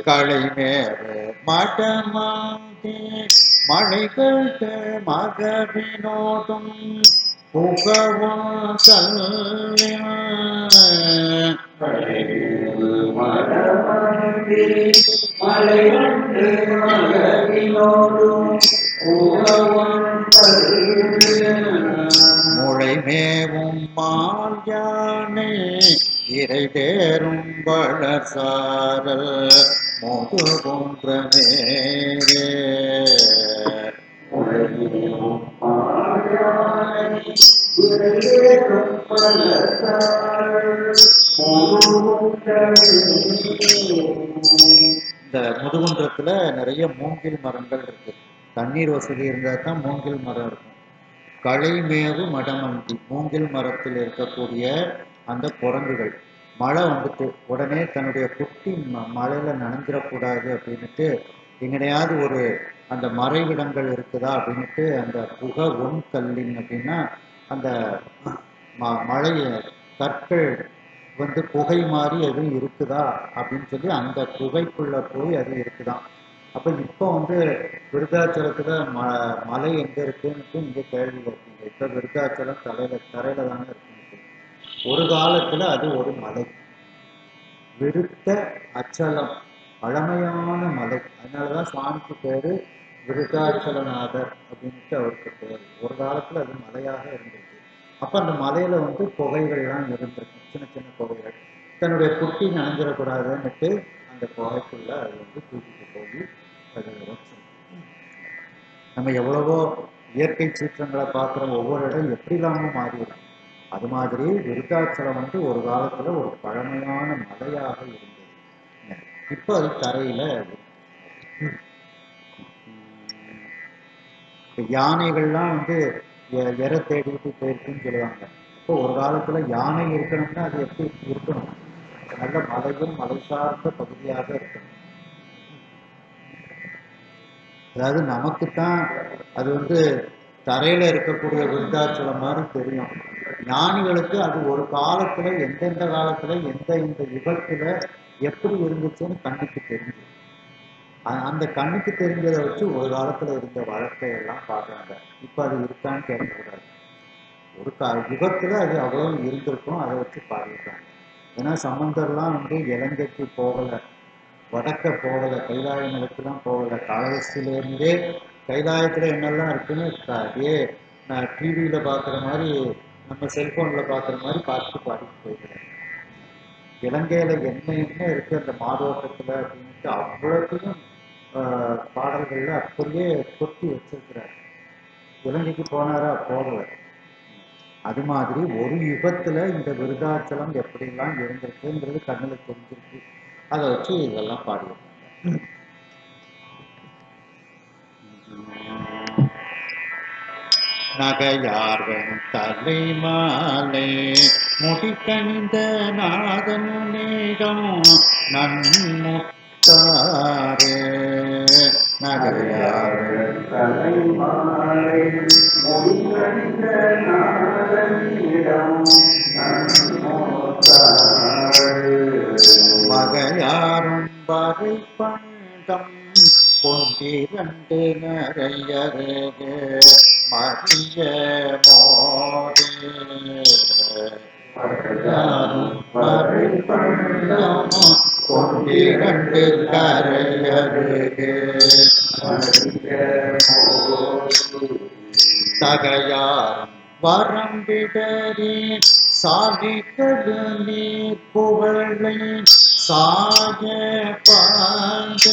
களைமேறு மடமாதி மழைகள் மகவினோடும் புகவும் மலமன்றி மலையன்று மலரினோடும் முளைமேவும் மால் யானை இறைதேரும் வளர்சாரல் மோது போன்ற மேரே இந்த முதுகுன்றத்துல நிறைய மூங்கில் மரங்கள் இருக்கு. தண்ணீர் வசதி இருந்தால் தான் மூங்கில் மரம் இருக்கும். களைமேவு மடமந்தி மூங்கில் மரத்தில் இருக்கக்கூடிய அந்த குரங்குகள் மழை வந்துட்டு உடனே தன்னுடைய குட்டி மழையில நனைஞ்சிடக்கூடாது அப்படின்ட்டு எங்கனையாவது ஒரு அந்த மறைவிடங்கள் இருக்குதா அப்படின்ட்டு அந்த புகை ஒன் கல்லின் அப்படின்னா அந்த மழை கற்கள் வந்து புகை மாதிரி எதுவும் இருக்குதா அப்படின்னு சொல்லி அந்த புகைக்குள்ள போய் அது இருக்குதான். அப்போ இப்போ வந்து விருத்தாச்சலத்துல மலை எங்க இருக்குன்னு இங்க கேள்வி கேட்பீங்க. இப்போ விருத்தாச்சலம் தரையில தானே இருக்கு. ஒரு காலத்துல அது ஒரு மலை, விருத்த அச்சலம், பழமையான மலை. அதனாலதான் சுவாமிக்கு பேரு விருத்தாச்சலநாதர் அப்படின்ட்டு அவருக்கு பேரு. ஒரு காலத்துல அது மலையாக இருந்திருக்கு. அப்ப அந்த மலையில வந்து புகைகள்லாம் இருந்திருக்கு, சின்ன சின்ன புகைகள். தன்னுடைய குட்டி நனைஞ்சிடக்கூடாதுன்னுட்டு அந்த புகைக்குள்ள அது வந்து தூக்கிட்டு போய் அது வச்சு. நம்ம எவ்வளவோ இயற்கை சீற்றங்களை பார்க்குறோம், ஒவ்வொரு இடம் எப்படிலாமும் மாறி இருக்கும். அது மாதிரி விருத்தாச்சலம் வந்து ஒரு காலத்துல ஒரு பழமையான மலையாக இருந்தது. இப்போ அது தரையில யானைகள்லாம் வந்து எற தேடிட்டு போயிருக்குன்னு சொல்லுவாங்க. இப்போ ஒரு காலத்துல யானை இருக்கணும்னா அது எப்படி இருக்கணும்? நல்ல மலையும் மலை சார்ந்த பகுதியாக இருக்கணும். அதாவது நமக்குத்தான் அது வந்து தரையில இருக்கக்கூடிய விருத்தாச்சலம் மாதிரி தெரியும். ஞானிகளுக்கு அது ஒரு காலத்துல எந்தெந்த காலத்துல எந்த இந்த யுகத்துல எப்படி இருந்துச்சுன்னு கண்ணுக்கு தெரிஞ்சு, அந்த கண்ணுக்கு தெரிஞ்சதை வச்சு ஒரு காலத்துல இருந்த வழக்கையெல்லாம் பார்க்குறாங்க. இப்போ அது இருக்கான்னு கேட்கக்கூடாது. ஒரு யுகத்துல அது அவ்வளவு இருந்திருக்கும், அதை வச்சு பாடியிருக்காங்க. ஏன்னா சம்பந்தர்லாம் வந்து இலங்கைக்கு போகலை, வடக்க போகலை, கைலாய நிலத்துலாம் போகலை. காலகஸ்திலேருந்தே கைலாயத்தில் என்னெல்லாம் இருக்குன்னு அப்படியே நான் டிவியில் பார்க்குற மாதிரி, நம்ம செல்ஃபோனில் பார்க்குற மாதிரி பார்த்துட்டு பாடிட்டு போயிருக்கிறேன். இலங்கையில் என்ன என்ன இருக்குது அந்த மாதோட்டத்தில் அப்படின்ட்டு அவ்வளோத்தையும் பாடல்களில் அப்படியே கொட்டி வச்சிருக்கிறார். இலங்கைக்கு போனாரா? போகலை. அது மாதிரி ஒரு யுகத்தில் இந்த விருதாச்சலம் எப்படிலாம் இருந்திருக்குங்கிறது கண்ணில் தெரிஞ்சிருக்கு. அதை வச்சு இதெல்லாம் பாடியிருக்காங்க. நகையார்வன் தலை மாலை முடிக்கணிந்த நாதன் நேகம் நன்முத்தாரே. நகையார்வன் தலை மாலை முடிக்கணிந்த நாதன் நேகம் நன்முத்தாரே. மகையாரும் வரை பண்டம் கொண்டிரண்டு நிறையருகு மறிய மோடி. மகையாரும் வரை பண்டம் கொண்டிரண்டு கரையருகு மறிய மோடி. தகையாரும் வரம்பிடறி சாதிக்கடு நீர் புகழை சாய பாய்ந்த.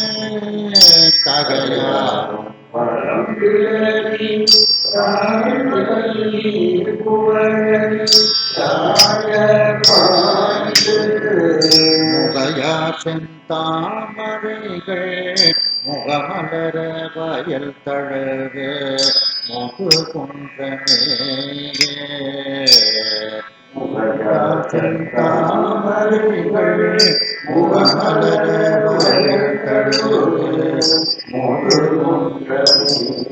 தகையாரும் வரம்பிடறி சாதிக்கடு நீர் புகழை சாய பாய்ந்த. முகையார் செந்தாமரைகள் முகமலர வயல் தழகு முகு குன்றமேயே. முகையார் செந்தாமரைகள் முகமலர வயல் தழகு முகு குன்றமேயே.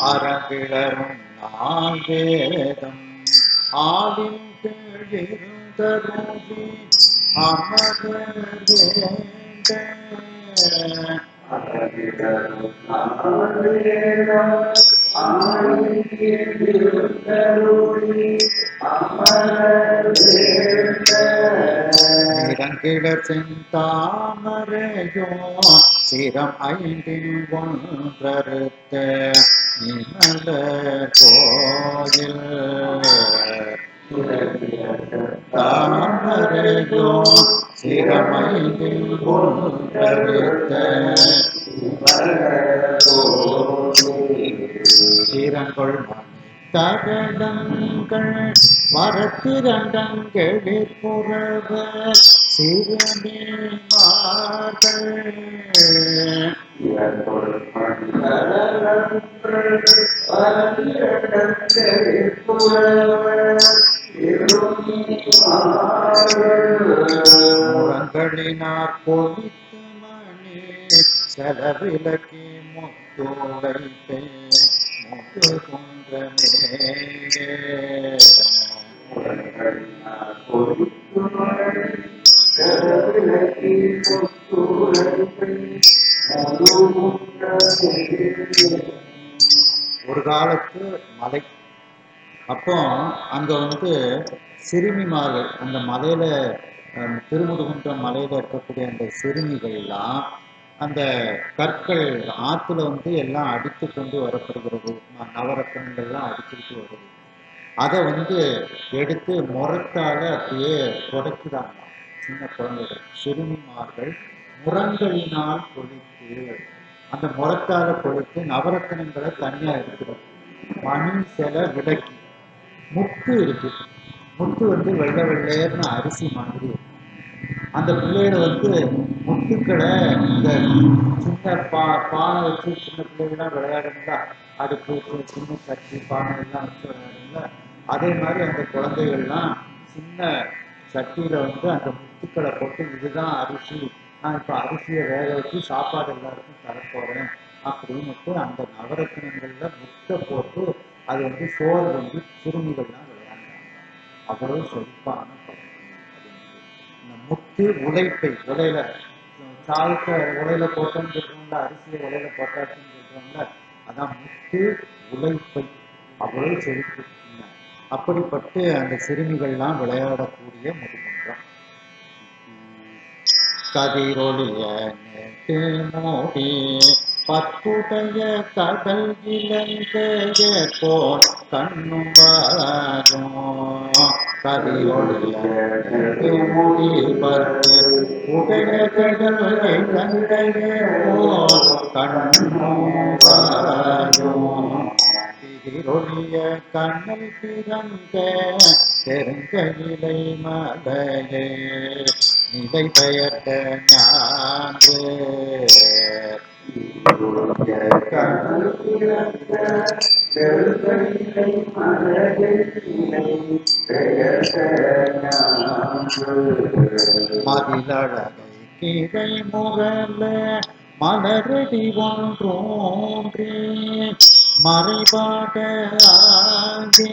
அறங்கிளரும் நால்வேதம் ஆலின் எழுந்தருளி அமர வேண்ட. அறங்கிளரும் நால்வேதம் ஆலின் எழுந்தருளி அமர வேண்ட. தங்கிடர் செந்தாமரையோ சிரம் ஐந்தில் ஒன்றறுத்த நிமல கோயில் தாமரையோ சிரம் ஐந்தில் ஒன்றறுத்த சீரங்கொள் தகடங்கள் மரத்திரண்டங்களில் புறவ சிறுமீமார்கள் முழங்களினார் பொழித்து மணி செலவிலக்கி முத்துடைப்பே முத்து குன்றமே ஒரு காலத்து மலை. அப்போ அங்க சிறுமிமார்கள் அந்த மலையில திருமுதுகுன்றம் மலையில இருக்கக்கூடிய அந்த சிறுமிகள்லாம் அந்த கற்கள் ஆற்றுல எல்லாம் அடித்து கொண்டு வரப்படுகிறது. நவரத்தனங்கள்லாம் அடிச்சுக்கிட்டு வருது. அதை எடுத்து முரத்தால அப்படியே புடைக்கிறாங்க. சின்ன குழந்தைகள் சிறுமிமார்கள் முரங்களினால் பொழித்து அந்த முரத்தால பொழித்து நவரத்தனங்களை தனியா எடுக்கிறது. மணி சில விளக்கி முத்து இருக்கு. முத்து வெள்ளை வெள்ளையர்னு அரிசி மாதிரி இருக்கும். அந்த பிள்ளைகளை முத்துக்களை இந்த சின்ன பானை வச்சு சின்ன பிள்ளைகள்லாம் விளையாடுங்களா, அடுப்பு சின்ன சட்டி பானை எல்லாம் வச்சு விளையாடுங்களா, அதே மாதிரி அந்த குழந்தைகள்லாம் சின்ன சட்டியில அந்த முத்துக்களை போட்டு இதுதான் அரிசி, நான் இப்போ அரிசியை வேக வச்சு சாப்பாடு எல்லாருக்கும் தரப்போறேன் அப்படின்னு அந்த நவரத்தினங்கள்ல முத்தை போட்டு அது சோறு சிறுமிகள்லாம் விளையாண்டாங்க. அவ்வளவு செழிப்பான பகுதி. இந்த முத்து உழைப்பை உலையில சாயத்தை உலையில போட்டோன்னு சொல்றோம்ல, அரிசியை உலையில போட்டாச்சுன்னு சொல்றோம்ல, அதான் முத்து உழைப்பை. அவ்வளவு செழிப்பு. அப்படிப்பட்டு அந்த சிறுமிகள்லாம் விளையாடக்கூடிய முதுகுன்றம். கதிரொளிய நேட்டு மோடி பத்துடைய கடல் இலங்கைய போல் கண்ணும் வாரும். கதிரொளிய நேட்டு மோடி பத்து உடைய கடல் இலங்கைய போல் கண்ணும் வாரும். திதிரொளிய கண்ணல் பிறந்த பெருங்கயிலை மலையே நிலை பெயர்த்த ஞான்று. மதிலழகை கீழை முரல மலரடி ஒன்றோன்றி மறைபாட ஆகே.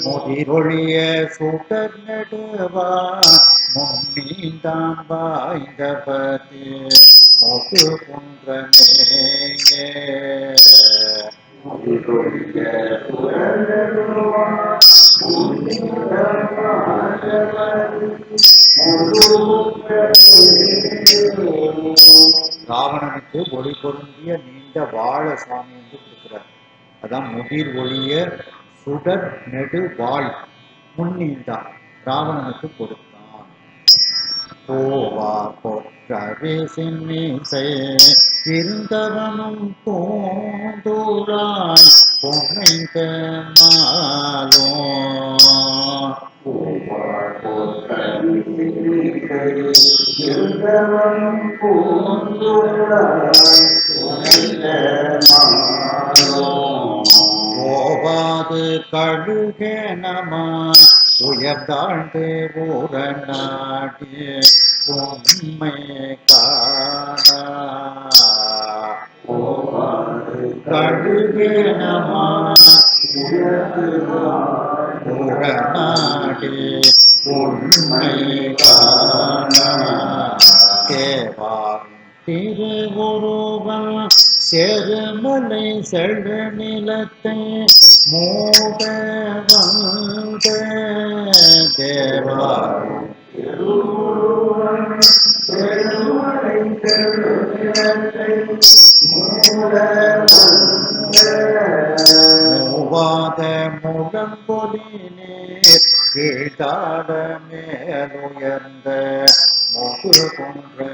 முதிரொழிய சுடர் நடுவா முன்னீந்தான் வாய்ந்தபதி முது குன்றமே. ராவணனுக்கு ஒளி பொருந்திய நீண்ட வாழ சாமி கொடுக்கிறார். அதான் முதிர் ஒளிய சுடர் நெடு வாழ் முன்னீந்தான் ராவணனுக்கு கொடுத்தான். போவா பொற்றவே சின்னிசை இருந்தவனும் பூந்தூராய் பொன்னைந்த மாலோ. ஓவாது கழுகனமாய் உயர்ந்தாழ்ந்து ஊரநாடி உண்மை காணா. கழுகனமாய் ஊரநாடி உண்மை காணா. தேவாரும் திருவுருவம் செருமலை செழு நிலத்தை மூட வந்த தேவாரம் மூவாத முழங்கொலினே கீழ்த்தாட மேலுயர்ந்த முகு குன்றமே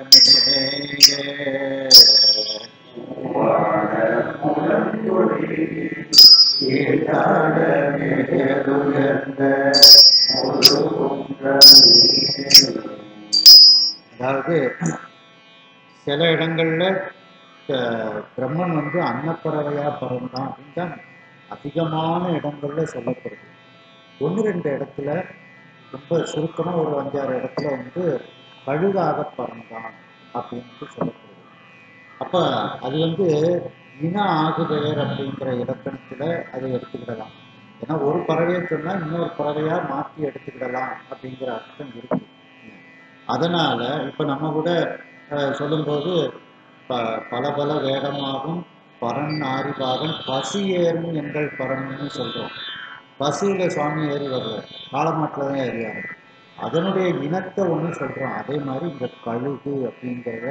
கீழ்த்தாட மேலுயர்ந்த முகு குன்றமே. அதாவது சில இடங்கள்ல பிரம்மன் வந்து அன்னப்பறவையா பறந்தான் அப்படின்னு தான் அதிகமான இடங்கள்ல சொல்லப்படுது. ஒன்று ரெண்டு இடத்துல ரொம்ப சுருக்கமாக ஒரு 5-6 இடத்துல வந்து கழுகாக பறந்தான் அப்படின்ட்டு சொல்லப்படுது. அப்போ அது வந்து இன ஆகுபெயர் அப்படிங்கிற இலக்கணத்தில் அதை எடுத்துக்கிடலாம். ஏன்னா ஒரு பறவையை சொன்னால் இன்னொரு பறவையாக மாற்றி எடுத்துக்கிடலாம் அப்படிங்கிற அர்த்தம் இருக்கு. அதனால இப்போ நம்ம கூட சொல்லும்போது பல பல வேடமாகும் பரன் ஆரிபாகன் பசி ஏறும் எங்கள் பரன்னு சொல்கிறோம். பசியில் சுவாமி ஏறி வரல, காலமாட்டில் தான் ஏறியாரு. அதனுடைய இனத்தை ஒன்று சொல்கிறோம். அதே மாதிரி இந்த கழுகு அப்படிங்கிறத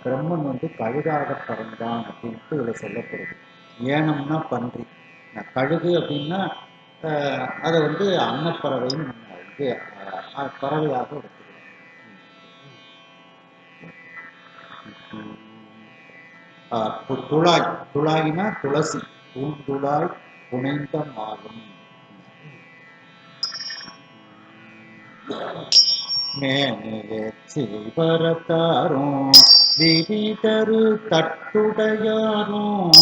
பிரம்மன் வந்து கழுகாக பறந்தான் அப்படின்ட்டு இதில் சொல்லப்படுது. ஏனம்னா பன்றி, கழுகு அப்படின்னா அதை வந்து அன்னப்பறவைன்னு நம்ம வந்து பறவையாக எடுத்துக்கிறோம். துளாய், துளாயினா துளசி, பூந்துளாய் புனைந்த மாலும் மேனியரத்தாரும் விரிதரு தட்டுடையாரும்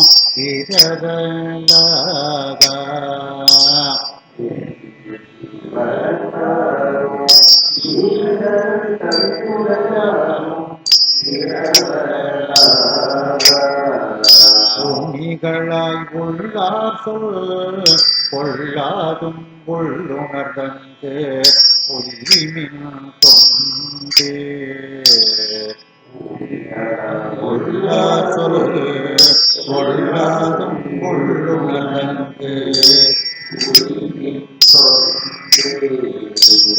இரவலாகா உணிகளாய் உள்ளார் சொல் கொள்ளாதும் உள்ளுணர்ந்து பொய்மின் கொண்டே உள்ளார் சொல் கொள்ளாதும் உள்ளுணர்ந்து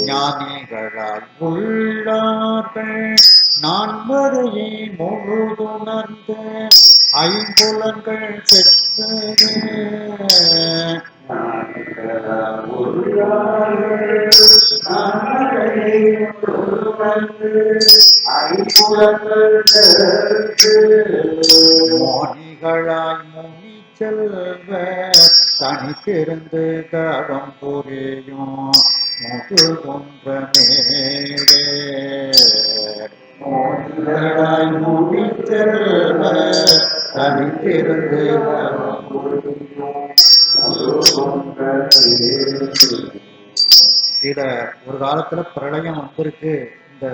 ஞானிகளாய் உள்ளார்கள் நான்மறையை முழுதுணர்ந்து ஐம்புலன்கள் செற்று மோனிகளாய் முனி செல்வ தனித்திருந்து தவம் புரியும் முது குன்றமேலே மோனிகளாய் முனி செல்வ தனித்திருந்து தவம் புரியும் முது குன்றமேலே. இத ஒரு காலத்துல பிரளயம் வந்திருக்கு இந்த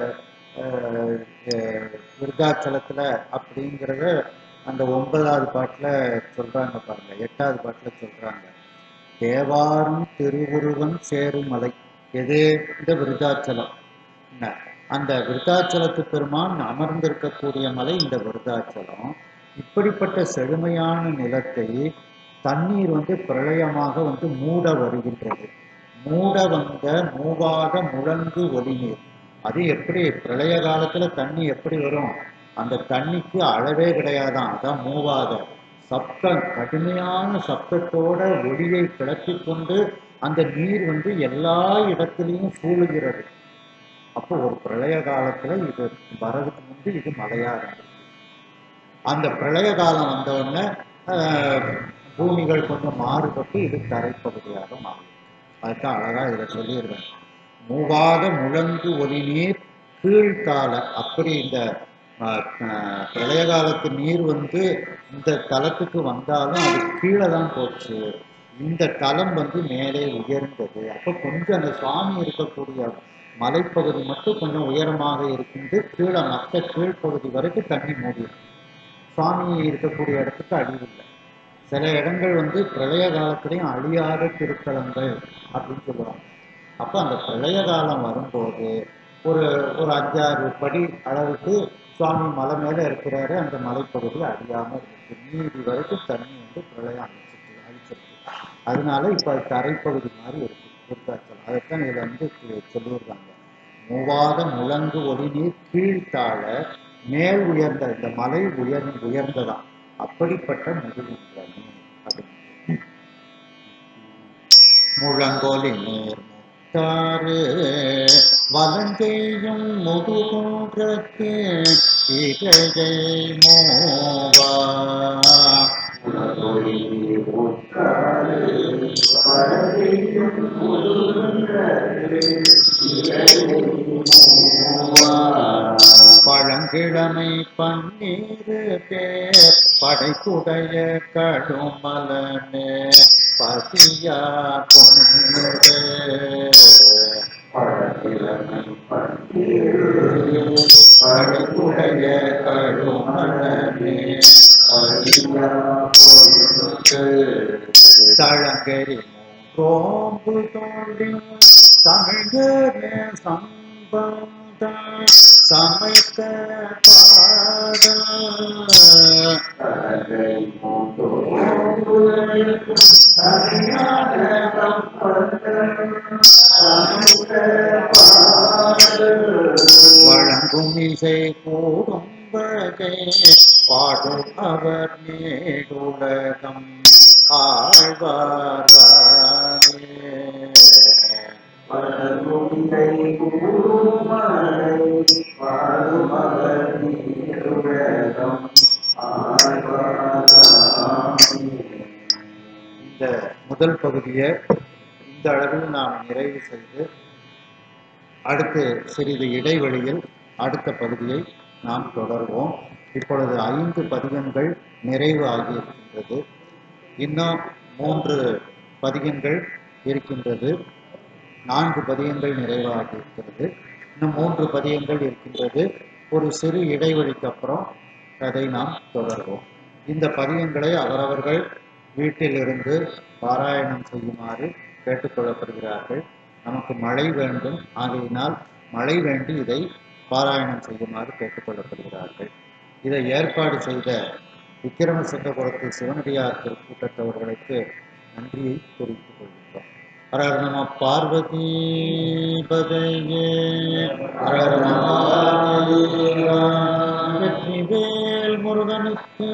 விருத்தாச்சலத்துல அப்படிங்கிறத அந்த 9வது பாட்டுல சொல்றாங்க பாருங்க. 8வது பாட்டுல சொல்றாங்க, தேவாரும் திருவுருவன் சேரும் மலை. எது? இந்த விருத்தாச்சலம். அந்த விருத்தாச்சலத்து பெருமான் அமர்ந்திருக்கக்கூடிய மலை இந்த விருத்தாச்சலம். இப்படிப்பட்ட செழுமையான நிலத்தை தண்ணீர் வந்து பிரளயமாக வந்து மூட வருகின்றது. மூட வந்த மூவாத முழங்கு ஒளி நீர். அது எப்படி பிரளய காலத்துல தண்ணி எப்படி வரும்? அந்த தண்ணிக்கு அளவே கிடையாதான். அதான் மூவாத சப்தம், கடுமையான சப்தத்தோட ஒளியை கிளப்பி கொண்டு அந்த நீர் வந்து எல்லா இடத்துலையும் சூழுகிறது. அப்போ ஒரு பிரளய காலத்துல இது வரதுக்கு முன்பு இது மழையா இருந்தது. அந்த பிரளய காலம் வந்தவுடனே பூமிகள் கொஞ்சம் மாறுபட்டு இது தரைப்பகுதியாக மாறும். அதுதான் அழகா இதை சொல்லிடுறேன். மூவாத முழங்கு ஒளி நீர் கீழ்கால. அப்படி இந்த பிரளய காலத்து நீர் வந்து இந்த தலத்துக்கு வந்தாலும் அது கீழே தான் போச்சு. இந்த தலம் வந்து மேலே உயர்ந்தது. அப்போ கொஞ்சம் அந்த சுவாமி இருக்கக்கூடிய மலைப்பகுதி மட்டும் கொஞ்சம் உயரமாக இருக்குது. கீழே மற்ற கீழ்ப்பகுதி வரைக்கும் தண்ணி மூடிடும். சுவாமி இருக்கக்கூடிய இடத்துக்கு அழிவில்லை. சில இடங்கள் வந்து பிரளய காலத்திலையும் அழியாத திருத்தலங்கள் அப்படின்னு சொல்லுவாங்க. அப்போ அந்த பிரளய காலம் வரும்போது ஒரு 5-6 படி அளவுக்கு சுவாமி மலை மேலே இருக்கிறாரு, அந்த மலைப்பகுதி அழியாமல் இருக்கு, மீதி வரைக்கும் தண்ணி வந்து பிரளயம் அழிச்சிருக்கு. அதனால இப்போ அது தரைப்பகுதி மாதிரி இருக்கு விருத்தாச்சலம். அதைத்தான் இதில் வந்து சொல்லியிருக்காங்க. மூவாத முழங்கு ஒளி நீர் கீழ்த்தாழ மேல் உயர்ந்த, இந்த மலை உயர்ந்ததான், அப்படிப்பட்ட முதுகின்றனே அப்படின்னு. முழங்கோலி நீர் முத்தாறு வலந்தேயும் முதுகுன்றத்து இகழை மோவா பழங்கிழமை பன்னீரு பேர் படைத்துடைய கடுமலமே பதியா கொண்டு படைத்துடைய கடுமலமே தழங்கரி மூன்றோம்பு தோண்டி தமிழரே சம்பந்த சமைத்த பாட வழங்கும் இசை கூடும் வகை பாடும் அவர் நீடுலகம் ஆழ்வார் இந்த முதல் பகுதியை இந்த அளவில் நாம் நிறைவு செய்து அடுத்து சிறிது இடைவெளியில் அடுத்த பகுதியை நாம் தொடர்வோம். இப்பொழுது 5 பதிகங்கள் நிறைவு ஆகியிருக்கின்றது. இன்னும் 3 பதிகங்கள் இருக்கின்றது. 4 பதிகங்கள் நிறைவாகி இருக்கிறது. இன்னும் 3 பதிகங்கள் இருக்கின்றது. ஒரு சிறு இடைவெளிக்கு அப்புறம் அதை நாம் தொடர்வோம். இந்த பதிகங்களை அவரவர்கள் வீட்டிலிருந்து பாராயணம் செய்யுமாறு கேட்டுக்கொள்ளப்படுகிறார்கள். நமக்கு மழை வேண்டும், ஆகையினால் மழை வேண்டி இதை பாராயணம் செய்யுமாறு கேட்டுக்கொள்ளப்படுகிறார்கள். இதை ஏற்பாடு செய்த விக்கிரமசிங்கபுரத்து சிவனடியார் திருக்கூட்டத்தவர்களுக்கு நன்றியை தெரிவித்துக் கொள்கின்றோம். ஹரஹர நம பார்வதி பதையே, ஹரஹர மகாதேவா, வெற்றிவேல் முருகனுக்கு.